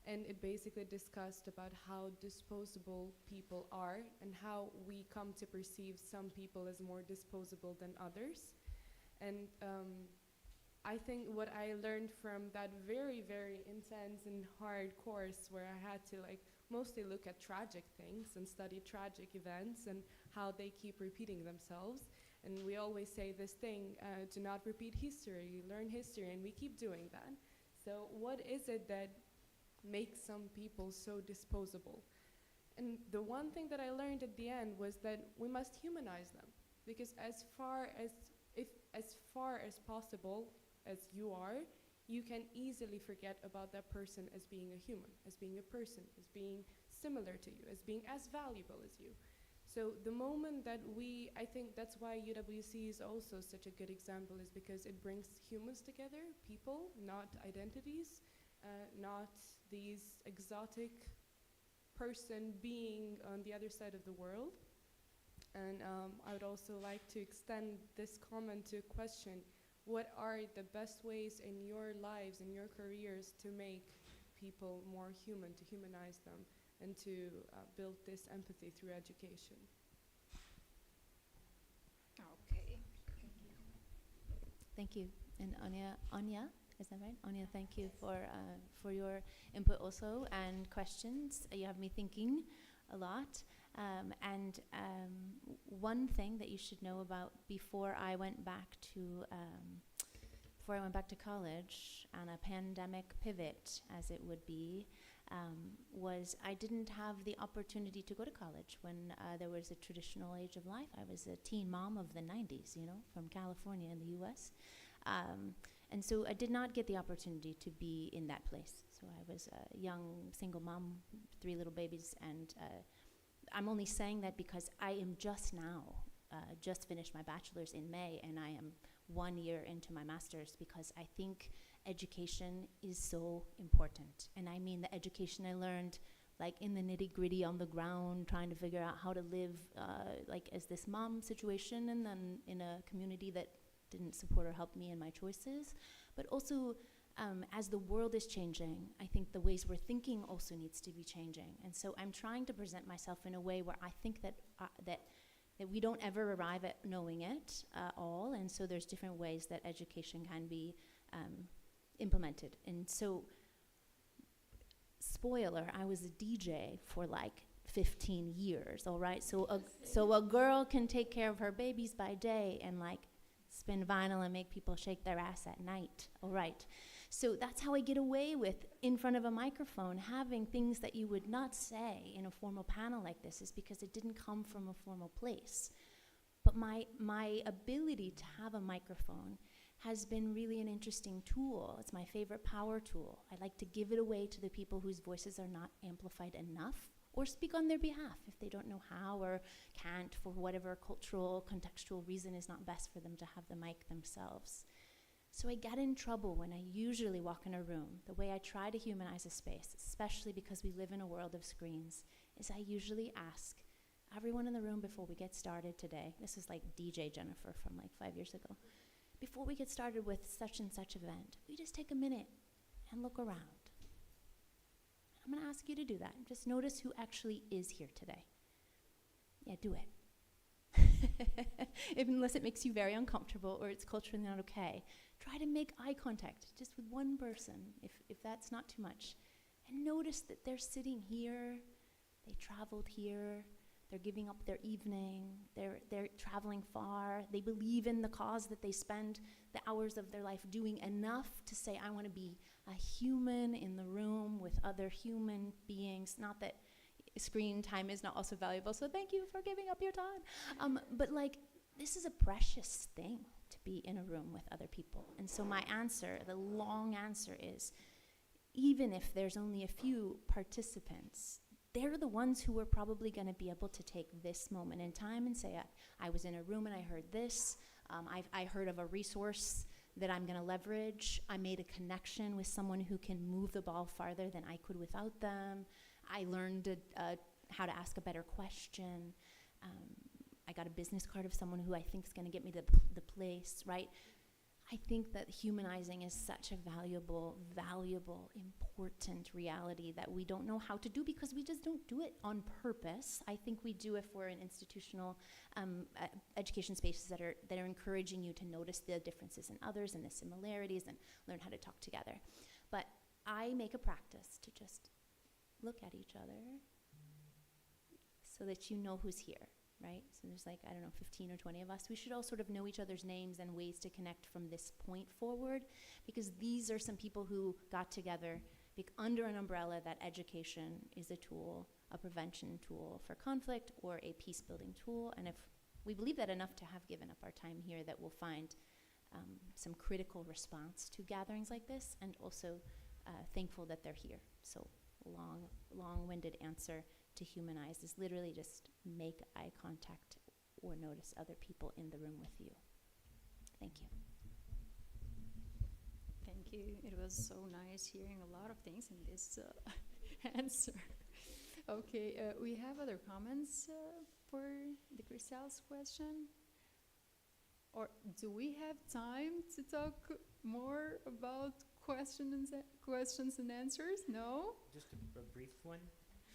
And it basically discussed about how disposable people are and how we come to perceive some people as more disposable than others. And I think what I learned from that very, very intense and hard course, where I had to like mostly look at tragic things and study tragic events and how they keep repeating themselves. And we always say this thing, do not repeat history, learn history, and we keep doing that. So what is it that makes some people so disposable? And the one thing that I learned at the end was that we must humanize them, because as far as possible as you are, you can easily forget about that person as being a human, as being a person, as being similar to you, as being as valuable as you. So the moment that I think that's why UWC is also such a good example, is because it brings humans together, people, not identities, not these exotic person being on the other side of the world. And I would also like to extend this comment to a question. What are the best ways in your lives, in your careers, to make people more human, to humanize them, and to build this empathy through education? Okay. Thank you. And Anya, is that right? Anya, thank you for your input also and questions. You have me thinking a lot. One thing that you should know about before I went back to college on a pandemic pivot, as it would be, was I didn't have the opportunity to go to college when there was a traditional age of life. I was a teen mom of the 90s, from California in the US. And so I did not get the opportunity to be in that place. So I was a young single mom, 3 little babies, and I'm only saying that because I am just finished my bachelor's in May, and I am 1 year into my master's, because I think education is so important. And I mean the education I learned like in the nitty-gritty on the ground, trying to figure out how to live like as this mom situation, and then in a community that didn't support or help me in my choices. But also, as the world is changing, I think the ways we're thinking also needs to be changing. And so I'm trying to present myself in a way where I think that we don't ever arrive at knowing it all. And so there's different ways that education can be implemented. And so, spoiler, I was a DJ for like 15 years, all right? So a girl can take care of her babies by day and like spin vinyl and make people shake their ass at night, all right? So that's how I get away with, in front of a microphone, having things that you would not say in a formal panel like this, is because it didn't come from a formal place. But my ability to have a microphone has been really an interesting tool. It's my favorite power tool. I like to give it away to the people whose voices are not amplified enough, or speak on their behalf if they don't know how or can't, for whatever cultural, contextual reason is not best for them to have the mic themselves. So I get in trouble when I usually walk in a room. The way I try to humanize a space, especially because we live in a world of screens, is I usually ask everyone in the room before we get started today. This is like DJ Jennifer from like 5 years ago. Before we get started with such and such event, we just take a minute and look around. I'm going to ask you to do that. Just notice who actually is here today. Yeah, do it. Unless it makes you very uncomfortable or it's culturally not okay. Try to make eye contact just with one person, if that's not too much. And notice that they're sitting here, they traveled here, they're giving up their evening, they're traveling far, they believe in the cause that they spend the hours of their life doing enough to say, I want to be a human in the room with other human beings. Not that screen time is not also valuable, so thank you for giving up your time. But like, this is a precious thing to be in a room with other people. And so my answer, the long answer is, even if there's only a few participants, they're the ones who are probably going to be able to take this moment in time and say, I was in a room and I heard this. I heard of a resource that I'm going to leverage. I made a connection with someone who can move the ball farther than I could without them. I learned how to ask a better question. I got a business card of someone who I think is going to get me to the place, right? I think that humanizing is such a valuable, important reality that we don't know how to do because we just don't do it on purpose. I think we do if we're in institutional education spaces that are encouraging you to notice the differences in others and the similarities and learn how to talk together. But I make a practice to just look at each other so that you know who's here. Right? So there's 15 or 20 of us. We should all sort of know each other's names and ways to connect from this point forward, because these are some people who got together under an umbrella that education is a tool, a prevention tool for conflict or a peace-building tool. And if we believe that enough to have given up our time here, that we'll find some critical response to gatherings like this, and also thankful that they're here. So long-winded answer to humanize is literally just make eye contact or notice other people in the room with you. Thank you. Thank you. It was so nice hearing a lot of things in this answer. Okay, we have other comments for the Christelle's question? Or do we have time to talk more about questions and answers? No? Just a brief one,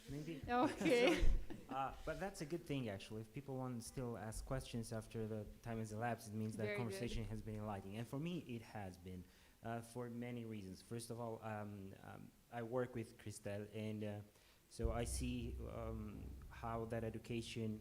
maybe. Okay. But that's a good thing, actually. If people want to still ask questions after the time has elapsed, it means that Very conversation has been enlightening. And for me, it has been, for many reasons. First of all, I work with Christelle, and so I see how that education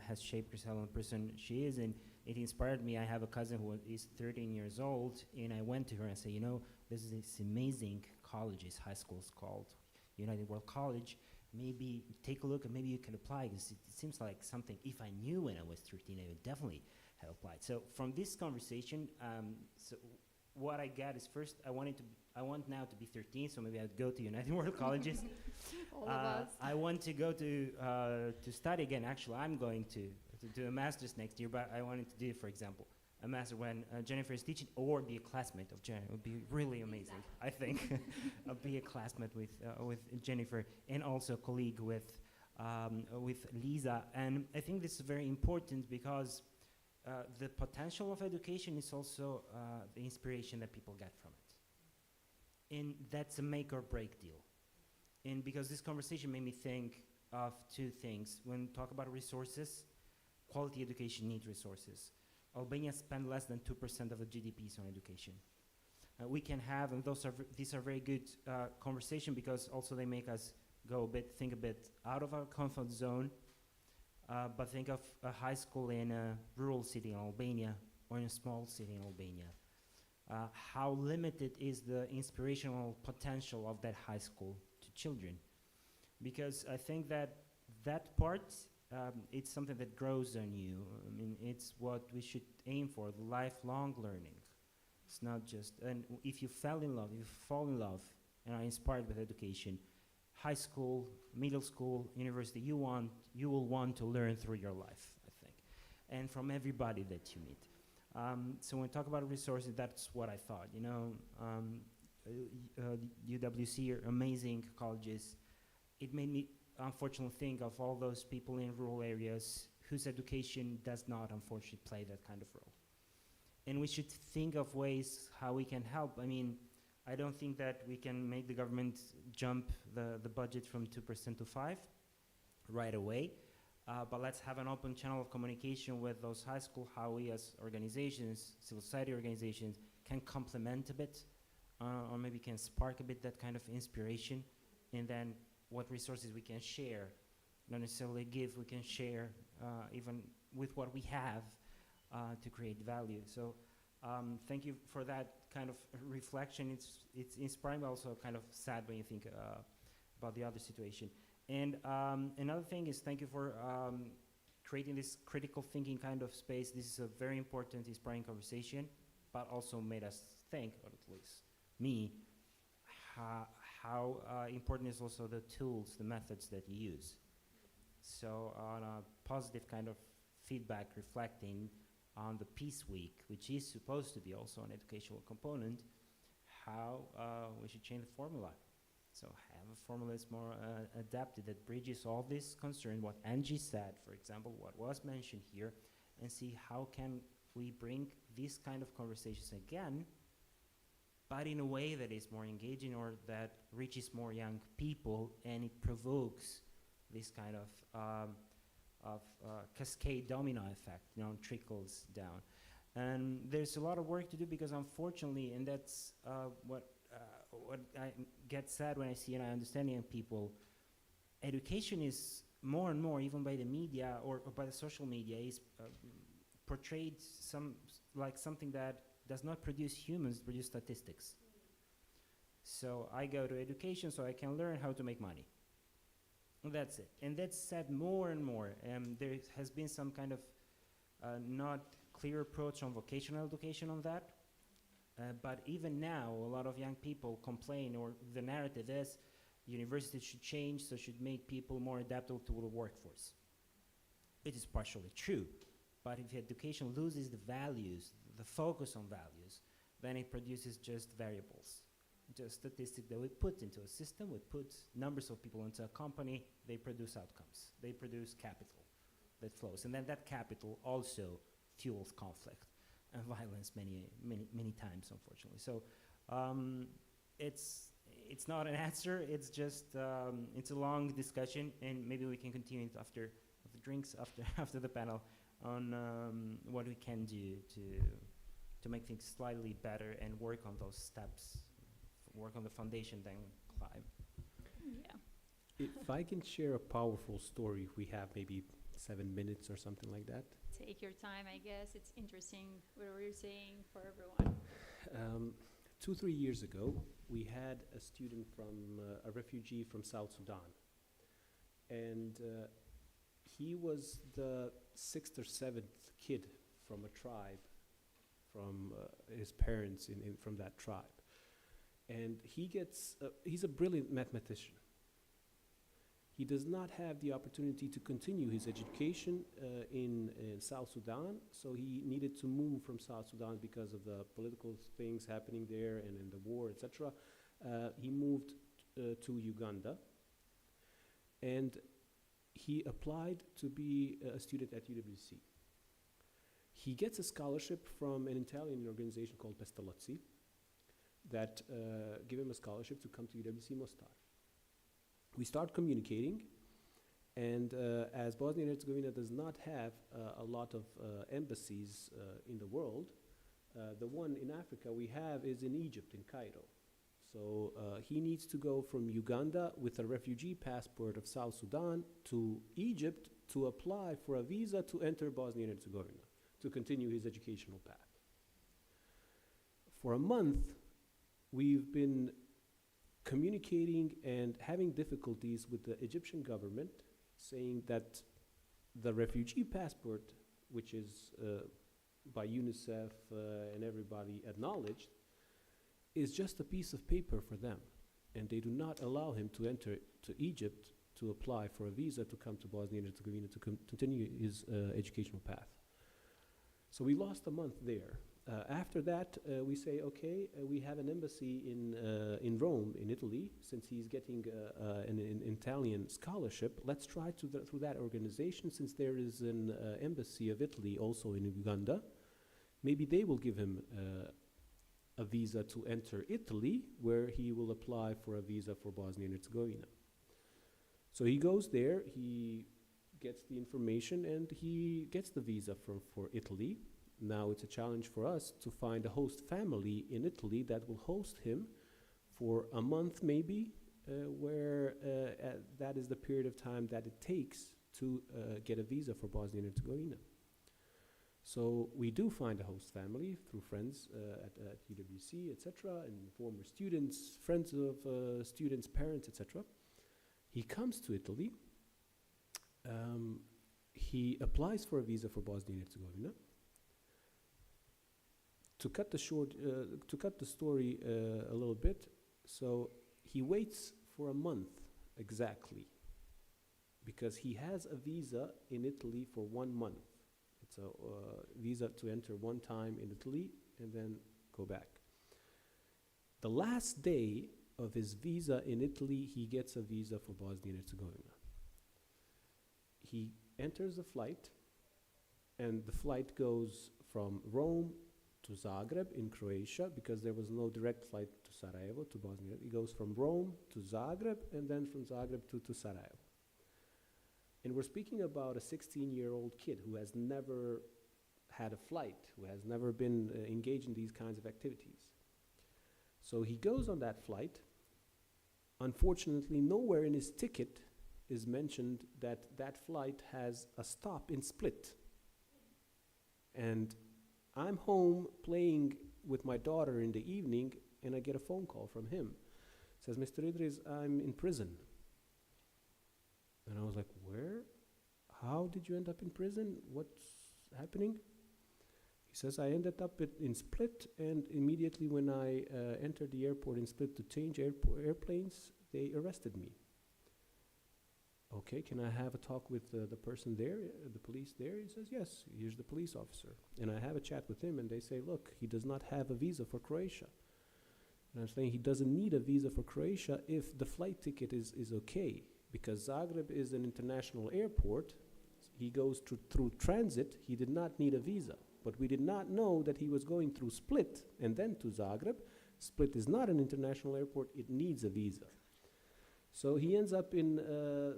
has shaped Christelle and the person she is, and it inspired me. I have a cousin who is 13 years old, and I went to her and said, you know, this is this amazing colleges, high schools called United World College. Maybe take a look and maybe you can apply, because it seems like something, if I knew when I was 13, I would definitely have applied. So from this conversation, so what I got is, first, I want now to be 13, so maybe I'd go to United World Colleges. All of us. I want to go to study again. Actually, I'm going to do a master's next year, but I wanted to do, for example, a master when Jennifer is teaching, or be a classmate of Jennifer. It would be really amazing, I think. Be a classmate with Jennifer, and also a colleague with Lisa. And I think this is very important because the potential of education is also the inspiration that people get from it. And that's a make or break deal. And because this conversation made me think of two things. When we talk about resources, quality education needs resources. Albania spends less than 2% of the GDPs on education. We can have, and these are very good conversation, because also they make us think a bit out of our comfort zone, but think of a high school in a rural city in Albania, or in a small city in Albania. How limited is the inspirational potential of that high school to children? Because I think that part, it's something that grows on you. I mean, it's what we should aim for, the lifelong learning. It's not just, and if you fall in love and are inspired with education, high school, middle school, university, you will want to learn through your life, I think, and from everybody that you meet. So when we talk about resources, that's what I thought. You know, UWC are amazing colleges. It made me unfortunately think of all those people in rural areas whose education does not unfortunately play that kind of role. And we should think of ways how we can help. I mean, I don't think that we can make the government jump the budget from 2% to 5% right away, but let's have an open channel of communication with those high school, how we as organizations, civil society organizations, can complement a bit, or maybe can spark a bit that kind of inspiration, and then what resources we can share not necessarily give, we can share even with what we have to create value. So thank you for that kind of reflection. It's inspiring, but also kind of sad when you think about the other situation. And another thing is thank you for creating this critical thinking kind of space. This is a very important, inspiring conversation, but also made us think, or at least me, how important is also the tools, the methods that you use. So on a positive kind of feedback, reflecting on the Peace Week, which is supposed to be also an educational component, how we should change the formula. So have a formula that's more adapted, that bridges all this concern, what Angie said, for example, what was mentioned here, and see how can we bring these kind of conversations again, but in a way that is more engaging or that reaches more young people, and it provokes this kind of cascade domino effect, trickles down. And there's a lot of work to do because unfortunately, and that's what I get sad when I see and I understand young people, education is more and more, even by the media or by the social media, is portrayed like something that does not produce humans, produce statistics. So I go to education so I can learn how to make money. And that's it. And that's said more and more. There has been some kind of not clear approach on vocational education on that. But even now, a lot of young people complain, or the narrative is universities should change, so should make people more adaptable to the workforce. It is partially true, but if education loses the values, the focus on values, then it produces just variables, just statistics that we put into a system. We put numbers of people into a company, they produce outcomes, they produce capital that flows, and then that capital also fuels conflict and violence many times, unfortunately. So it's not an answer. It's just it's a long discussion, and maybe we can continue it after the drinks, after the panel, on what we can do to make things slightly better and work on those steps, work on the foundation, then climb. Yeah. If I can share a powerful story, if we have maybe 7 minutes or something like that. Take your time, I guess. It's interesting what you're saying for everyone. 2-3 years ago, we had a student from a refugee from South Sudan, and he was the 6th or 7th kid from a tribe, from his parents from that tribe, and he's a brilliant mathematician. He does not have the opportunity to continue his education in South Sudan, so he needed to move from South Sudan because of the political things happening there and in the war, etc. He moved to Uganda, and he applied to be a student at UWC. He gets a scholarship from an Italian organization called Pestalozzi that give him a scholarship to come to UWC Mostar. We start communicating, and as Bosnia and Herzegovina does not have a lot of embassies in the world, the one in Africa we have is in Egypt, in Cairo. So he needs to go from Uganda with a refugee passport of South Sudan to Egypt to apply for a visa to enter Bosnia and Herzegovina, to continue his educational path. For a month, we've been communicating and having difficulties with the Egyptian government, saying that the refugee passport, which is by UNICEF and everybody acknowledged, is just a piece of paper for them, and they do not allow him to enter to Egypt to apply for a visa to come to Bosnia and Herzegovina to continue his educational path. So we lost a month there. After that, we say, okay, we have an embassy in Rome, in Italy. Since he's getting an Italian scholarship, let's try through that organization, since there is an embassy of Italy also in Uganda. Maybe they will give him a visa to enter Italy, where he will apply for a visa for Bosnia and Herzegovina. So he goes there, he gets the information, and he gets the visa for Italy. Now it's a challenge for us to find a host family in Italy that will host him for a month maybe, where that is the period of time that it takes to get a visa for Bosnia and Herzegovina. So we do find a host family through friends at UWC, etc., and former students, friends of students, parents, etc. He comes to Italy. He applies for a visa for Bosnia and Herzegovina. To cut the story a little bit, so he waits for a month exactly, because he has a visa in Italy for 1 month. It's a visa to enter one time in Italy and then go back. The last day of his visa in Italy, he gets a visa for Bosnia and Herzegovina. He enters the flight, and the flight goes from Rome to Zagreb in Croatia, because there was no direct flight to Sarajevo, to Bosnia. It goes from Rome to Zagreb, and then from Zagreb to Sarajevo. And we're speaking about a 16-year-old kid who has never had a flight, who has never been engaged in these kinds of activities. So he goes on that flight. Unfortunately, nowhere in his ticket is mentioned that that flight has a stop in Split. And I'm home playing with my daughter in the evening, and I get a phone call from him. Says, Mr. Idris, I'm in prison. And I was like, where? How did you end up in prison? What's happening? He says, I ended up in Split, and immediately when I entered the airport in Split to change airplanes, they arrested me. Okay, can I have a talk with the person there, the police there? He says, yes, here's the police officer. And I have a chat with him, and they say, look, he does not have a visa for Croatia. And I'm saying he doesn't need a visa for Croatia if the flight ticket is okay, because Zagreb is an international airport. He goes through transit. He did not need a visa. But we did not know that he was going through Split and then to Zagreb. Split is not an international airport. It needs a visa. So he ends up in,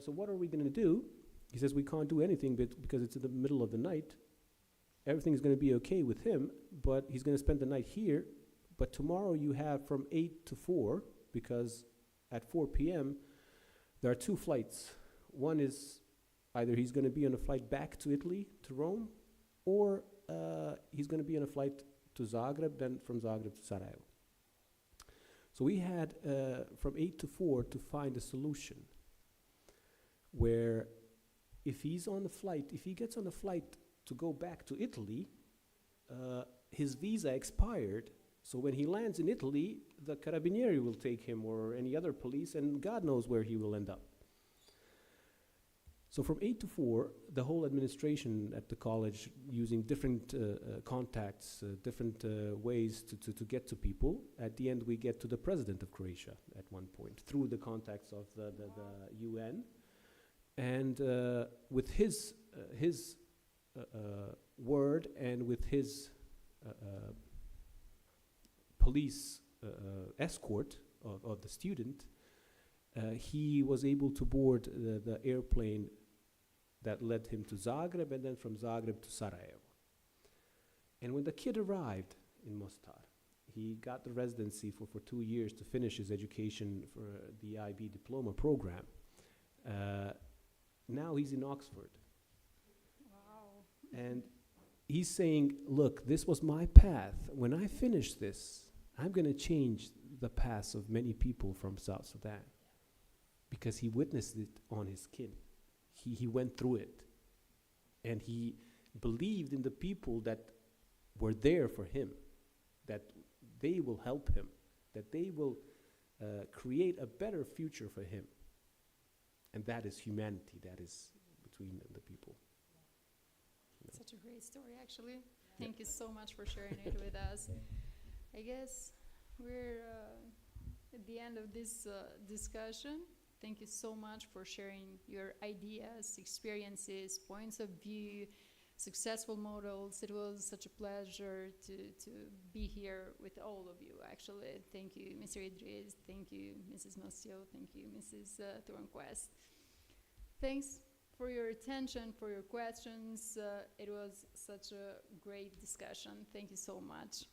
so what are we going to do? He says, we can't do anything because it's in the middle of the night. Everything is going to be okay with him, but he's going to spend the night here. But tomorrow you have from 8 to 4, because at 4 p.m., there are 2 flights. One is either he's going to be on a flight back to Italy, to Rome, or he's going to be on a flight to Zagreb, then from Zagreb to Sarajevo. So we had from 8 to 4 to find a solution where if he's on the flight, if he gets on a flight to go back to Italy, his visa expired. So when he lands in Italy, the Carabinieri will take him, or any other police, and God knows where he will end up. So from 8 to 4, the whole administration at the college, using different contacts, different ways to get to people. At the end, we get to the president of Croatia at one point, through the contacts of the UN. And with his word and with his police escort of the student, he was able to board the airplane that led him to Zagreb, and then from Zagreb to Sarajevo. And when the kid arrived in Mostar, he got the residency for 2 years to finish his education for the IB diploma program. Now he's in Oxford. Wow. And he's saying, look, this was my path. When I finish this, I'm going to change the paths of many people from South Sudan, because he witnessed it on his skin. He went through it, and he believed in the people that were there for him, that they will help him, that they will create a better future for him. And that is humanity, that is between the people. Yeah. Such a great story, actually. Thank you so much for sharing it with us. I guess we're at the end of this discussion. Thank you so much for sharing your ideas, experiences, points of view, successful models. It was such a pleasure to be here with all of you, actually. Thank you, Mr. Idris. Thank you, Mrs. Mostio. Thank you, Mrs. Thornquist. Thanks for your attention, for your questions. It was such a great discussion. Thank you so much.